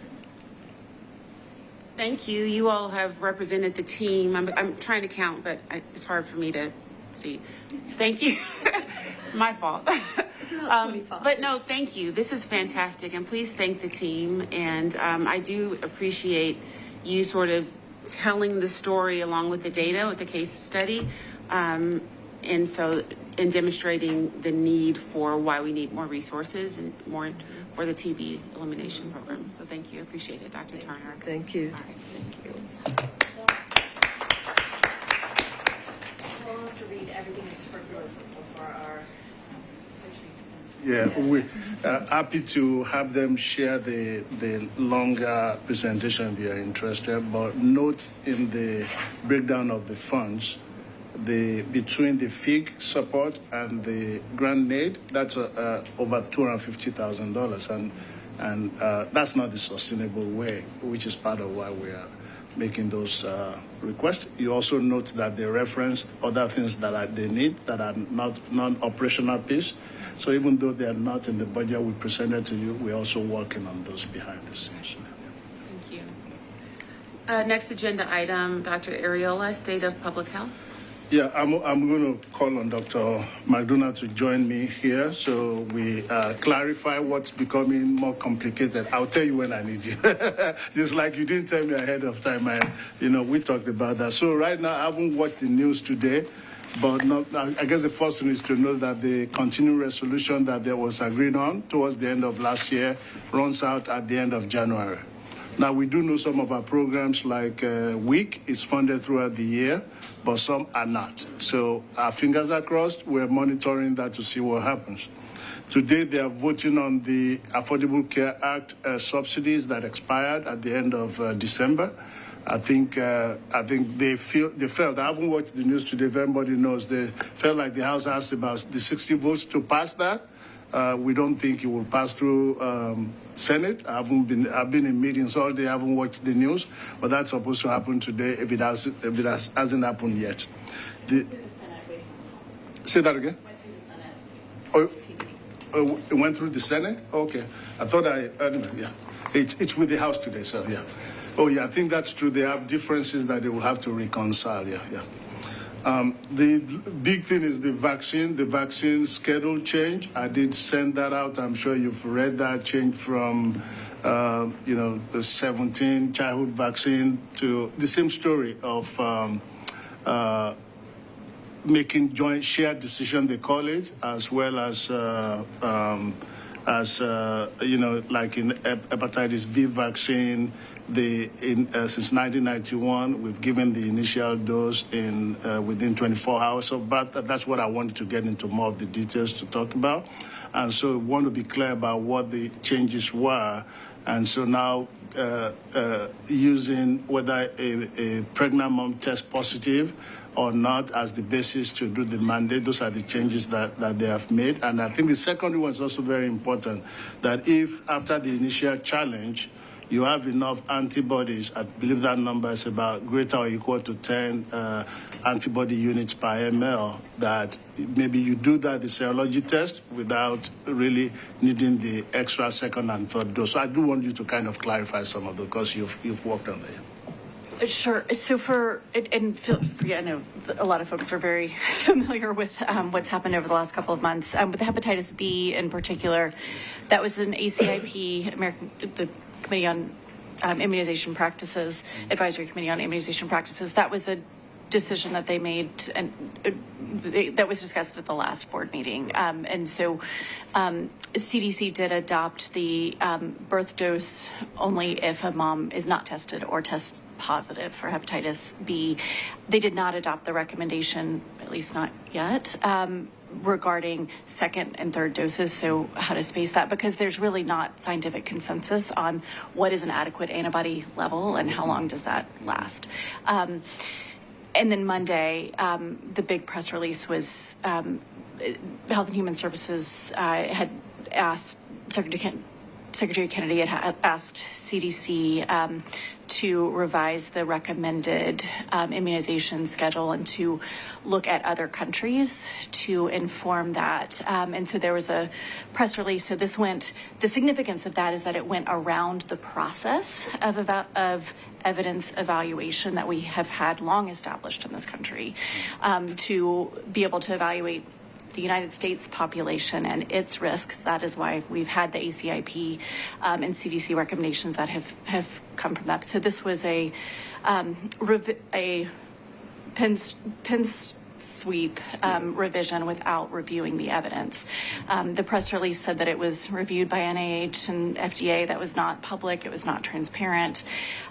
Thank you. You all have represented the team. I'm trying to count, but it's hard for me to see. Thank you. My fault. But no, thank you. This is fantastic. And please thank the team. And I do appreciate you sort of telling the story along with the data, with the case study. And so in demonstrating the need for why we need more resources and more for the TB elimination program. So thank you. Appreciate it, Dr. Turner. Thank you. All right, thank you. We'll have to read everything is tuberculosis before our Yeah, we're happy to have them share the longer presentation if you're interested, but note in the breakdown of the funds, between the FIG support and the grant aid, that's over $250,000, and that's not the sustainable way, which is part of why we are making those requests. You also note that they referenced other things that they need that are not non-operational piece. So even though they are not in the budget we presented to you, we're also working on those behind the scenes. Thank you. Next agenda item, Dr. Ariola, State of Public Health. Yeah, I'm going to call on Dr. McDonough to join me here so we clarify what's becoming more complicated. I'll tell you when I need you. Just like you didn't tell me ahead of time, we talked about that. So right now, I haven't watched the news today, but I guess the first thing is to know that the continuing resolution that there was agreed on towards the end of last year runs out at the end of January. Now, we do know some of our programs like WIC is funded throughout the year, but some are not. So our fingers are crossed. We're monitoring that to see what happens. Today, they are voting on the Affordable Care Act subsidies that expired at the end of December. I think they felt, I haven't watched the news today, if everybody knows, they felt like the House asked about the 60 votes to pass that, We don't think it will pass through Senate. I've been in meetings all day. I haven't watched the news, but that's supposed to happen today if it hasn't happened yet. Say that again. Oh, it went through the Senate? Okay. I thought yeah. It's with the House today, so yeah. Oh, yeah, I think that's true. They have differences that they will have to reconcile, yeah. The big thing is the vaccine schedule change. I did send that out. I'm sure you've read that change from, the 17 childhood vaccine to the same story of making joint shared decision, they call it, as well as like in hepatitis B vaccine, since 1991, we've given the initial dose within 24 hours. So, but that's what I wanted to get into more of the details to talk about. And so we want to be clear about what the changes were. And so now using whether a pregnant mom tests positive or not as the basis to do the mandate. Those are the changes that they have made. And I think the second one is also very important, that if after the initial challenge, you have enough antibodies, I believe that number is about greater or equal to 10 antibody units per ml, that maybe you do that, the serology test, without really needing the extra second and third dose. So I do want you to kind of clarify some of those, because you've worked on that. Sure. So I know a lot of folks are very familiar with what's happened over the last couple of months. With the hepatitis B in particular, that was an ACIP, the Committee on Immunization Practices, Advisory Committee on Immunization Practices. That was a decision that they made, and that was discussed at the last board meeting. And so CDC did adopt the birth dose only if a mom is not tested or tests positive for hepatitis B. They did not adopt the recommendation, at least not yet, regarding second and third doses, so how to space that, because there's really not scientific consensus on what is an adequate antibody level and how long does that last. And then Monday, the big press release was Health and Human Services had asked, Secretary Kennedy had asked CDC to revise the recommended immunization schedule and to look at other countries to inform that. And so there was a press release. So the significance of that is that it went around the process of evidence evaluation that we have had long established in this country, to be able to evaluate the United States population and its risk. That is why we've had the ACIP and CDC recommendations that have come from that. So this was a pen sweep revision without reviewing the evidence. The press release said that it was reviewed by NIH and FDA. That was not public. It was not transparent.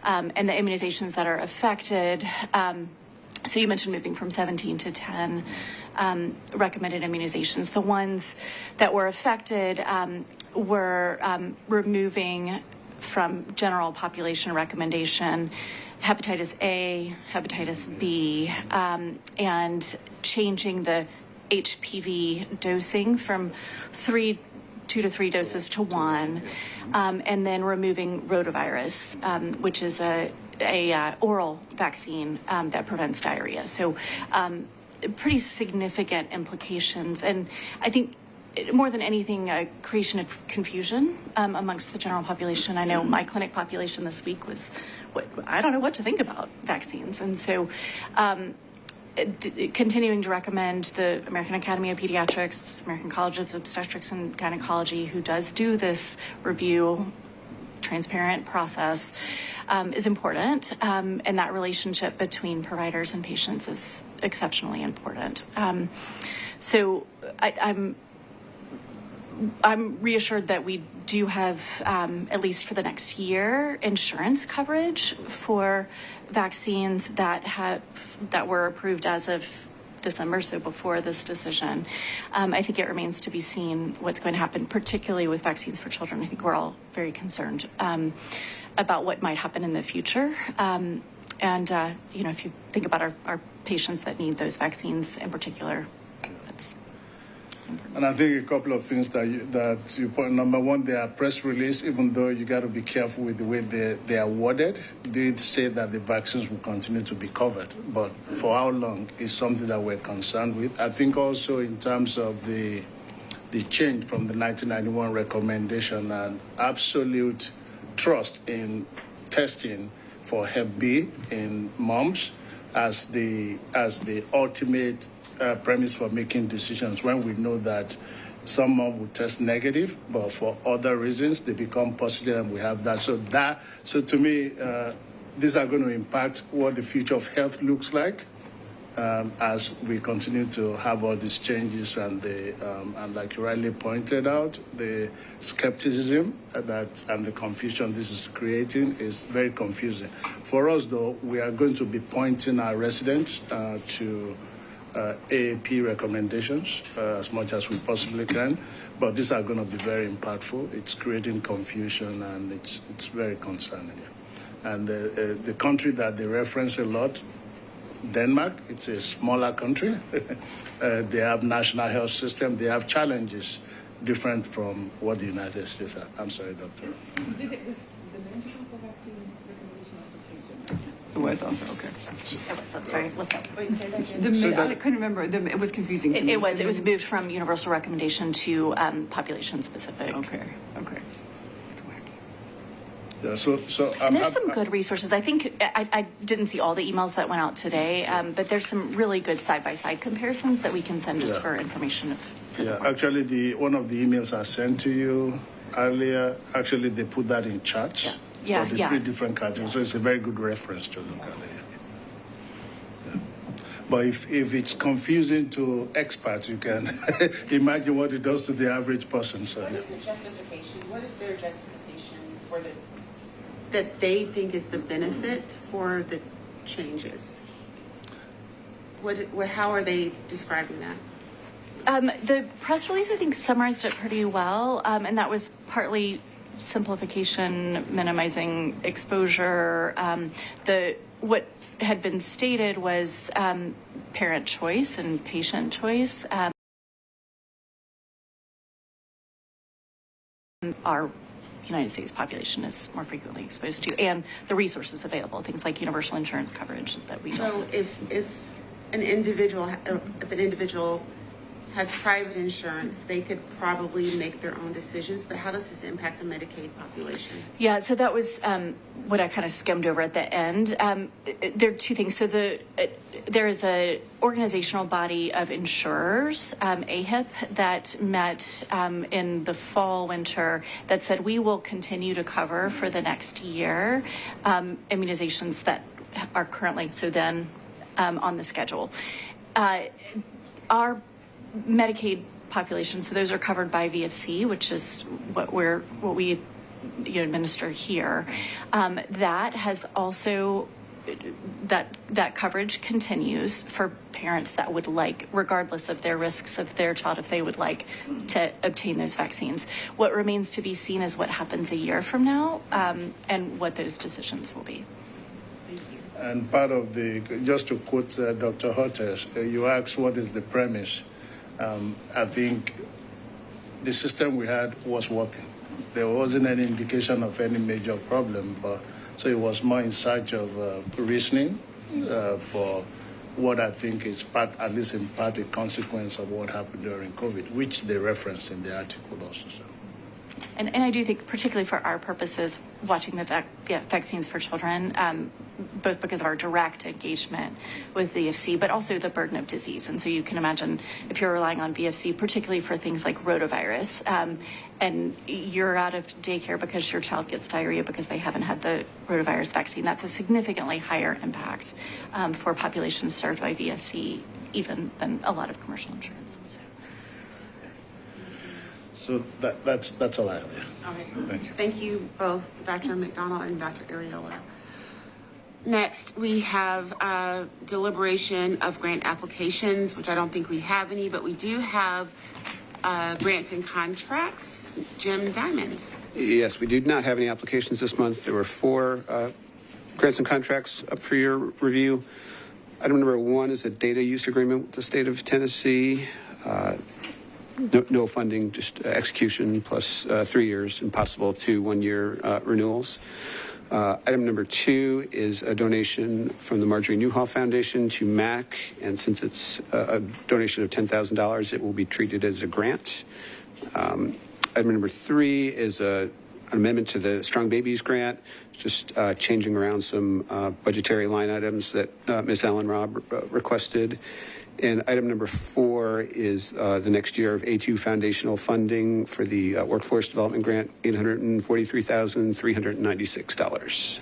And the immunizations that are affected, so you mentioned moving from 17 to 10 recommended immunizations. The ones that were affected were removing from general population recommendation hepatitis A, hepatitis B, and changing the HPV dosing from 2 to 3 doses to 1, and then removing rotavirus, which is a oral vaccine that prevents diarrhea. So pretty significant implications. And I think more than anything, a creation of confusion amongst the general population. I know my clinic population this week was, I don't know what to think about vaccines. And so continuing to recommend the American Academy of Pediatrics, American College of Obstetrics and Gynecology, who does do this review, transparent process, is important, and that relationship between providers and patients is exceptionally important. So I'm reassured that we do have, at least for the next year, insurance coverage for vaccines that were approved as of December, so before this decision. I think it remains to be seen what's going to happen, particularly with vaccines for children. I think we're all very concerned about what might happen in the future. And if you think about our patients that need those vaccines in particular, information. And I think a couple of things that you point. Number one, their press release, even though you got to be careful with the way they are worded, did say that the vaccines will continue to be covered. But for how long is something that we're concerned with. I think also in terms of the change from the 1991 recommendation and absolute trust in testing for Hep B in moms as the ultimate premise for making decisions, when we know that some mom will test negative, but for other reasons they become positive, and we have that. So to me, these are going to impact what the future of health looks like as we continue to have all these changes, and like you rightly pointed out, the skepticism and the confusion this is creating is very confusing. For us, though, we are going to be pointing our residents to AAP recommendations as much as we possibly can, but these are going to be very impactful. It's creating confusion, and it's very concerning. And the country that they reference a lot, Denmark, it's a smaller country. They have national health system. They have challenges different from what the United States have. I'm sorry, Doctor. Did the menstrual vaccine recommendation also changed? It was also, okay. It was, I'm sorry, look up. Wait, say that again. I couldn't remember. It was confusing to me. It was moved from universal recommendation to population specific. Okay. Yeah, so And there's some good resources. I think I didn't see all the emails that went out today, but there's some really good side-by-side comparisons that we can send just for information. Actually, one of the emails I sent to you earlier, actually they put that in charts for the three different categories. So it's a very good reference to look at it. Yeah. But if it's confusing to experts, you can imagine what it does to the average person. So, what is the justification? What is their justification for that they think is the benefit for the changes? How are they describing that? The press release, I think, summarized it pretty well, and that was partly simplification, minimizing exposure. What had been stated was parent choice and patient choice. Our United States population is more frequently exposed to, and the resources available, things like universal insurance coverage that we So if an individual has private insurance, they could probably make their own decisions, but how does this impact the Medicaid population? Yeah, so that was what I kind of skimmed over at the end. There are two things. So there is an organizational body of insurers, AHIP, that met in the fall, winter, that said we will continue to cover for the next year immunizations that are currently on the schedule. Our Medicaid population, so those are covered by VFC, which is what we administer here. That has also that coverage continues for parents that would like, regardless of their risks of their child, if they would like to obtain those vaccines. What remains to be seen is what happens a year from now, and what those decisions will be. And part of just to quote Dr. Hortes, you asked what is the premise. I think the system we had was working. There wasn't any indication of any major problem, so it was more in search of reasoning for what I think is at least in part, a consequence of what happened during COVID, which they referenced in the article also. So. And I do think, particularly for our purposes, watching the vaccines for children, both because of our direct engagement with VFC, but also the burden of disease. And so you can imagine if you're relying on VFC, particularly for things like rotavirus, and you're out of daycare because your child gets diarrhea because they haven't had the rotavirus vaccine, that's a significantly higher impact for populations served by VFC, even than a lot of commercial insurance. So that's all I have. Yeah. Okay. Thank you. Thank you both, Dr. McDonald and Dr. Ariola. Next, we have deliberation of grant applications, which I don't think we have any, but we do have grants and contracts. Jim Diamond. Yes, we do not have any applications this month. There were 4 grants and contracts up for your review. Item number 1 is a data use agreement with the state of Tennessee. no funding, just execution plus 3 years and possible 2 one-year renewals. Item number 2 is a donation from the Marjorie Newhall Foundation to MAC, and since it's a donation of $10,000, it will be treated as a grant. Item number 3 is an amendment to the Strong Babies Grant, just changing around some budgetary line items that Ms. Ellen Robb requested. And item number 4 is the next year of A2 foundational funding for the Workforce Development Grant, $843,396.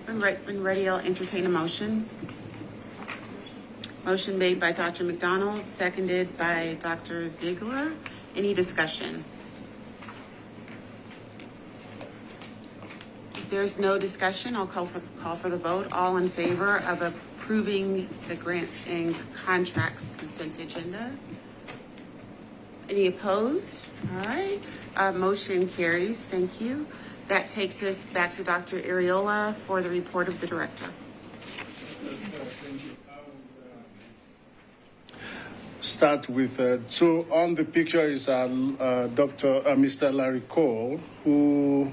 When ready, I'll entertain a motion. Motion made by Dr. McDonald, seconded by Dr. Ziegler. Any discussion? If there's no discussion, I'll call for the vote. All in favor of approving the grants and contracts consent agenda? Any opposed? All right. Motion carries. Thank you. That takes us back to Dr. Ariola for the report of the director. Start with, so on the picture is Mr. Larry Cole, who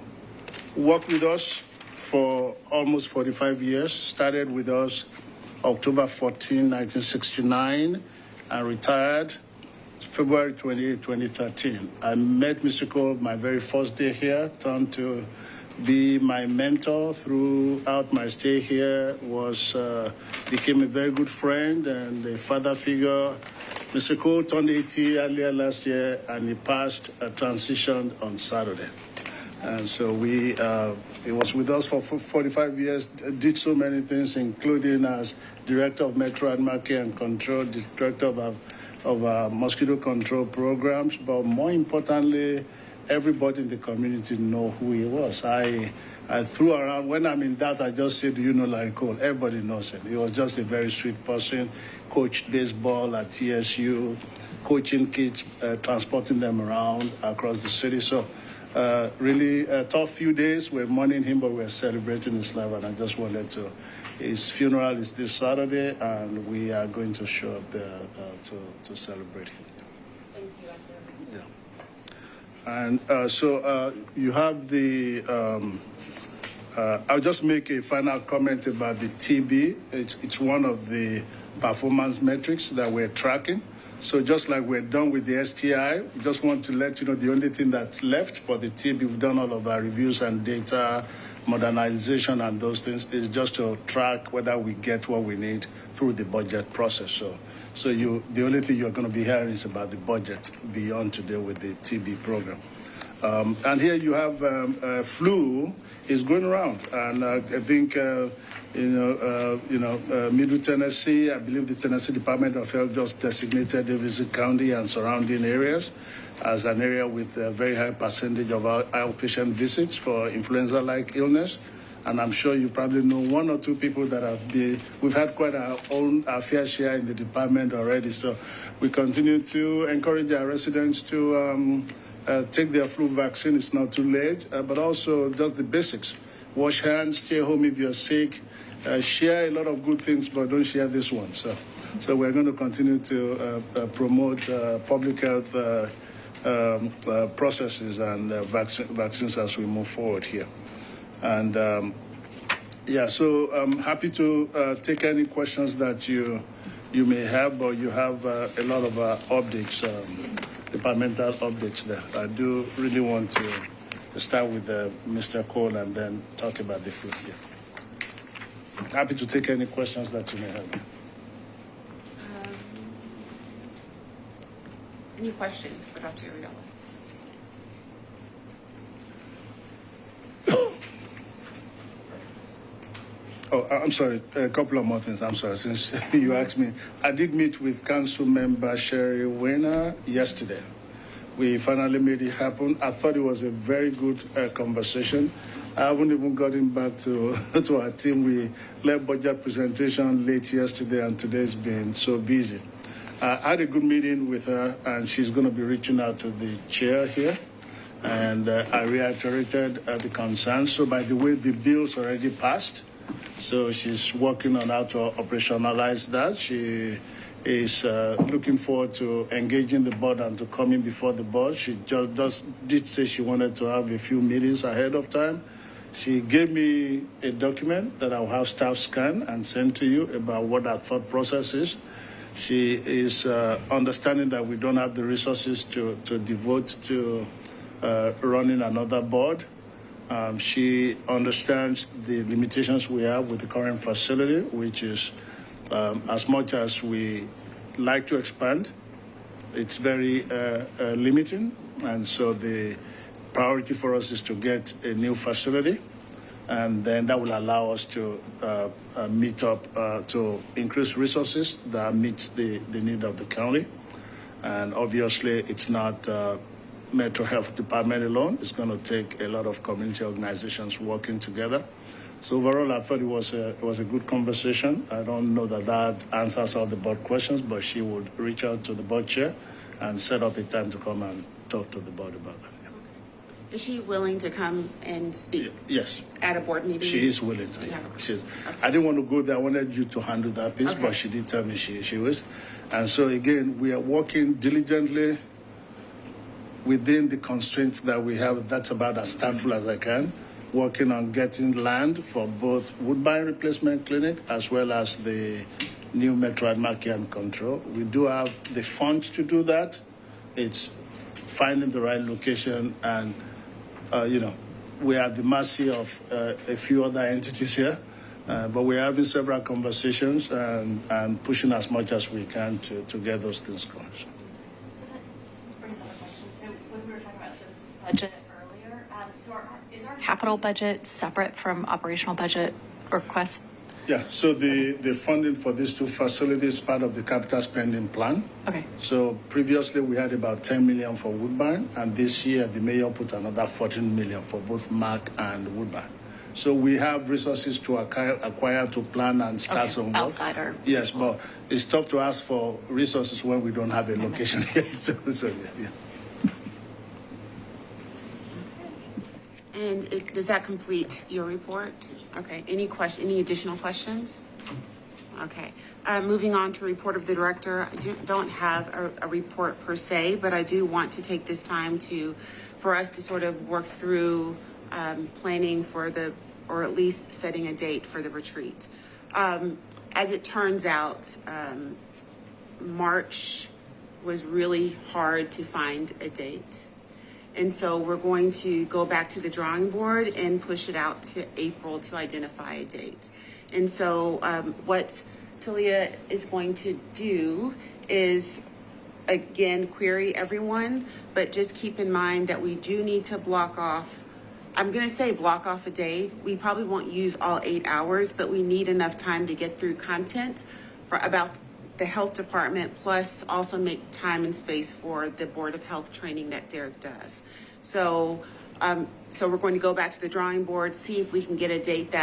worked with us for almost 45 years, started with us October 14, 1969, and retired February 28, 2013. I met Mr. Cole my very first day here, turned to be my mentor throughout my stay here, became a very good friend and a father figure. Mr. Cole turned 80 earlier last year, and he passed a transition on Saturday. And so he was with us for 45 years, did so many things, including as director of Metro and Market and Control, director of mosquito control programs. But more importantly, everybody in the community know who he was. I threw around, when I'm in doubt, I just say, do you know Larry Cole? Everybody knows him. He was just a very sweet person, coached baseball at TSU, coaching kids, transporting them around across the city. So really a tough few days. We're mourning him, but we're celebrating his life, and I just wanted to. His funeral is this Saturday, and we are going to show up there to celebrate him. Thank you, Dr. Yeah. And so you have the. I'll just make a final comment about the TB. It's one of the performance metrics that we're tracking. So just like we're done with the STI, we just want to let you know the only thing that's left for the TB, we've done all of our reviews and data modernization and those things, is just to track whether we get what we need through the budget process. So the only thing you're going to be hearing is about the budget beyond today with the TB program. And here you have flu is going around, and I think Middle Tennessee, I believe the Tennessee Department of Health just designated Davidson County and surrounding areas as an area with a very high percentage of outpatient visits for influenza-like illness. And I'm sure you probably know 1 or 2 people that we've had quite our fair share in the department already. So we continue to encourage our residents to take their flu vaccine. It's not too late, but also just the basics. Wash hands, stay home if you're sick, share a lot of good things, but don't share this one. So we're going to continue to promote public health processes and vaccines as we move forward here. And so I'm happy to take any questions that you may have, but you have a lot of updates, departmental updates there. I do really want to start with Mr. Cole and then talk about the food here. Happy to take any questions that you may have. Any questions for Dr. Ariola? Oh, I'm sorry. A couple of more things. I'm sorry. Since you asked me, I did meet with Council Member Sherry Weiner yesterday. We finally made it happen. I thought it was a very good conversation. I haven't even gotten back to our team. We left budget presentation late yesterday, and today's been so busy. I had a good meeting with her, and she's going to be reaching out to the chair here. And I reiterated the concerns. So, by the way, the bill's already passed. So she's working on how to operationalize that. She is looking forward to engaging the board and to coming before the board. She just did say she wanted to have a few meetings ahead of time. She gave me a document that I'll have staff scan and send to you about what our thought process is. She is understanding that we don't have the resources to devote to running another board. She understands the limitations we have with the current facility, which is as much as we like to expand, it's very limiting. And so the priority for us is to get a new facility, and then that will allow us to meet up, to increase resources that meets the need of the county. And obviously, it's not Metro Health Department alone. It's going to take a lot of community organizations working together. So overall, I thought it was a good conversation. I don't know that answers all the board questions, but she would reach out to the board chair and set up a time to come and talk to the board about that. Is she willing to come and speak? Yes. At a board meeting? She is willing to. Yeah. I didn't want to go there. I wanted you to handle that piece, but she did tell me she was. And so again, we are working diligently within the constraints that we have. That's about as tactful as I can. Working on getting land for both Woodbine Replacement Clinic as well as the new Metro Market and Control. We do have the funds to do that. It's finding the right location, and we are at the mercy of a few other entities here, but we're having several conversations and pushing as much as we can to get those things going. So that brings up a question. So when we were talking about the budget earlier, is our capital budget separate from operational budget requests? Yeah, so the funding for these two facilities is part of the capital spending plan. Okay. So previously we had about 10 million for Woodbine, and this year the mayor put another 14 million for both Mark and Woodbine. So we have resources to acquire to plan and start some work. Outside or? Yes, but it's tough to ask for resources when we don't have a location yet. So yeah. And does that complete your report? Okay. Any additional questions? Okay. Moving on to report of the director. I don't have a report per se, but I do want to take this time for us to sort of work through planning for or at least setting a date for the retreat. As it turns out, March was really hard to find a date. And so we're going to go back to the drawing board and push it out to April to identify a date. And so what Talia is going to do is, again, query everyone, but just keep in mind that we do need to block off, I'm going to say block off a day. We probably won't use all 8 hours, but we need enough time to get through content about the health department, plus also make time and space for the Board of Health training that Derek does. So we're going to go back to the drawing board, see if we can get a date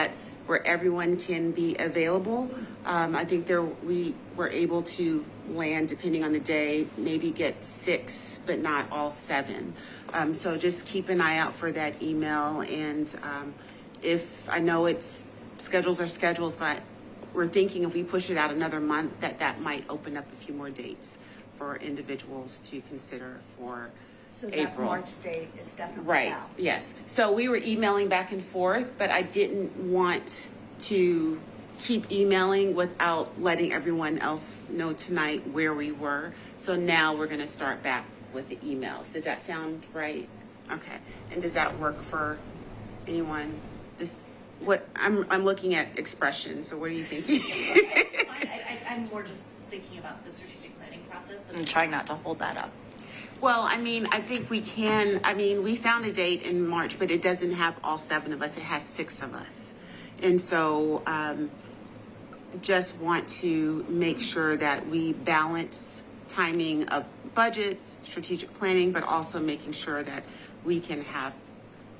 where everyone can be available. I think we were able to land, depending on the day, maybe get 6, but not all 7. So just keep an eye out for that email. And if I know schedules are schedules, but we're thinking if we push it out another month, that might open up a few more dates for individuals to consider for So that April. March date is definitely Right, out. yes. So we were emailing back and forth, but I didn't want to keep emailing without letting everyone else know tonight where we were. So now we're going to start back with the emails. Does that sound right? Okay. And does that work for anyone? I'm looking at expressions, so what are you thinking? I'm more just thinking about the strategic planning process and trying not to hold that up. Well, I mean, I think we can. I mean, we found a date in March, but it doesn't have all 7 of us. It has 6 of us. And so just want to make sure that we balance timing of budget, strategic planning, but also making sure that we can have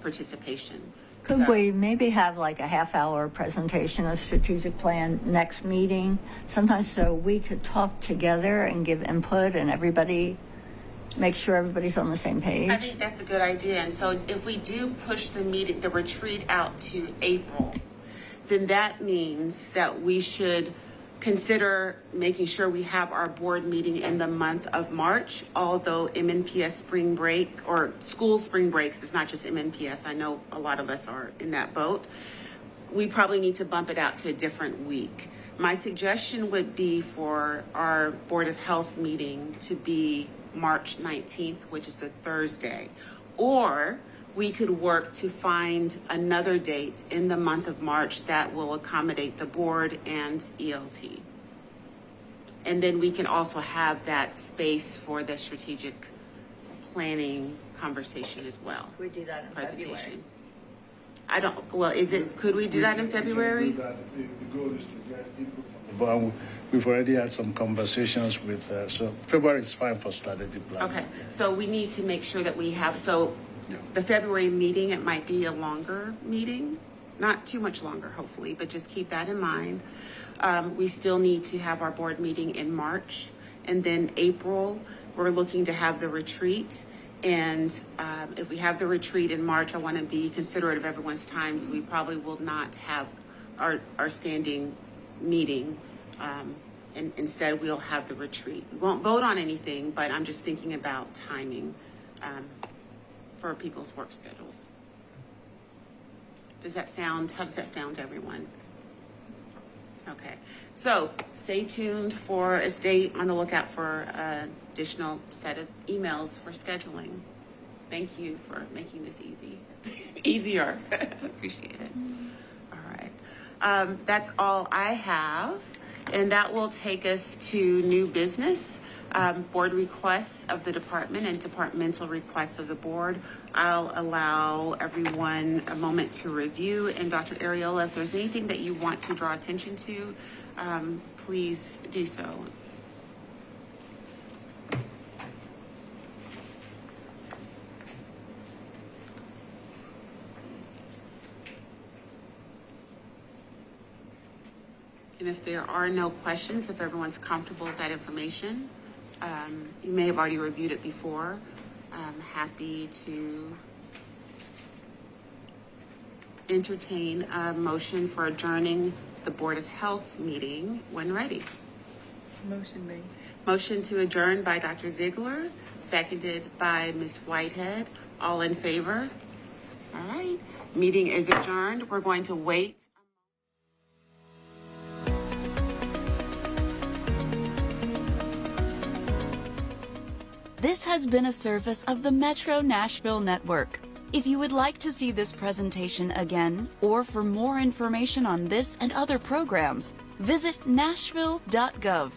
participation. Could we maybe have like a half-hour presentation of strategic plan next meeting? Sometimes so we could talk together and give input and make sure everybody's on the same page. I think that's a good idea. And so if we do push the retreat out to April, then that means that we should consider making sure we have our board meeting in the month of March, although MNPS spring break or school spring breaks, it's not just MNPS. I know a lot of us are in that boat. We probably need to bump it out to a different week. My suggestion would be for our Board of Health meeting to be March 19th, which is a Thursday. Or we could work to find another date in the month of March that will accommodate the board and ELT. And then we can also have that space for the strategic planning conversation as well. We do that in Presentation. February. I don't, well, could we do that in February? We can do that. The goal is to get input from the board. We've already had some conversations with, so February is fine for strategy planning. Okay, so we need to make sure that we have, so the February meeting, it might be a longer meeting, not too much longer, hopefully, but just keep that in mind. We still need to have our board meeting in March, and then April, we're looking to have the retreat. And if we have the retreat in March, I want to be considerate of everyone's time, so we probably will not have our standing meeting. And instead, we'll have the retreat. We won't vote on anything, but I'm just thinking about timing for people's work schedules. How does that sound to everyone? Okay, so stay tuned stay on the lookout for additional set of emails for scheduling. Thank you for making this easier. Appreciate it. All right, that's all I have, and that will take us to new business. Board requests of the department and departmental requests of the board. I'll allow everyone a moment to review. And Dr. Ariola, if there's anything that you want to draw attention to, please do so. And if there are no questions, if everyone's comfortable with that information, you may have already reviewed it before. I'm happy to entertain a motion for adjourning the Board of Health meeting when ready. Motion made. Motion to adjourn by Dr. Ziegler, seconded by Ms. Whitehead. All in favor? All right. Meeting is adjourned. We're going to wait. This has been a service of the Metro Nashville Network. If you would like to see this presentation again, or for more information on this and other programs, visit nashville.gov.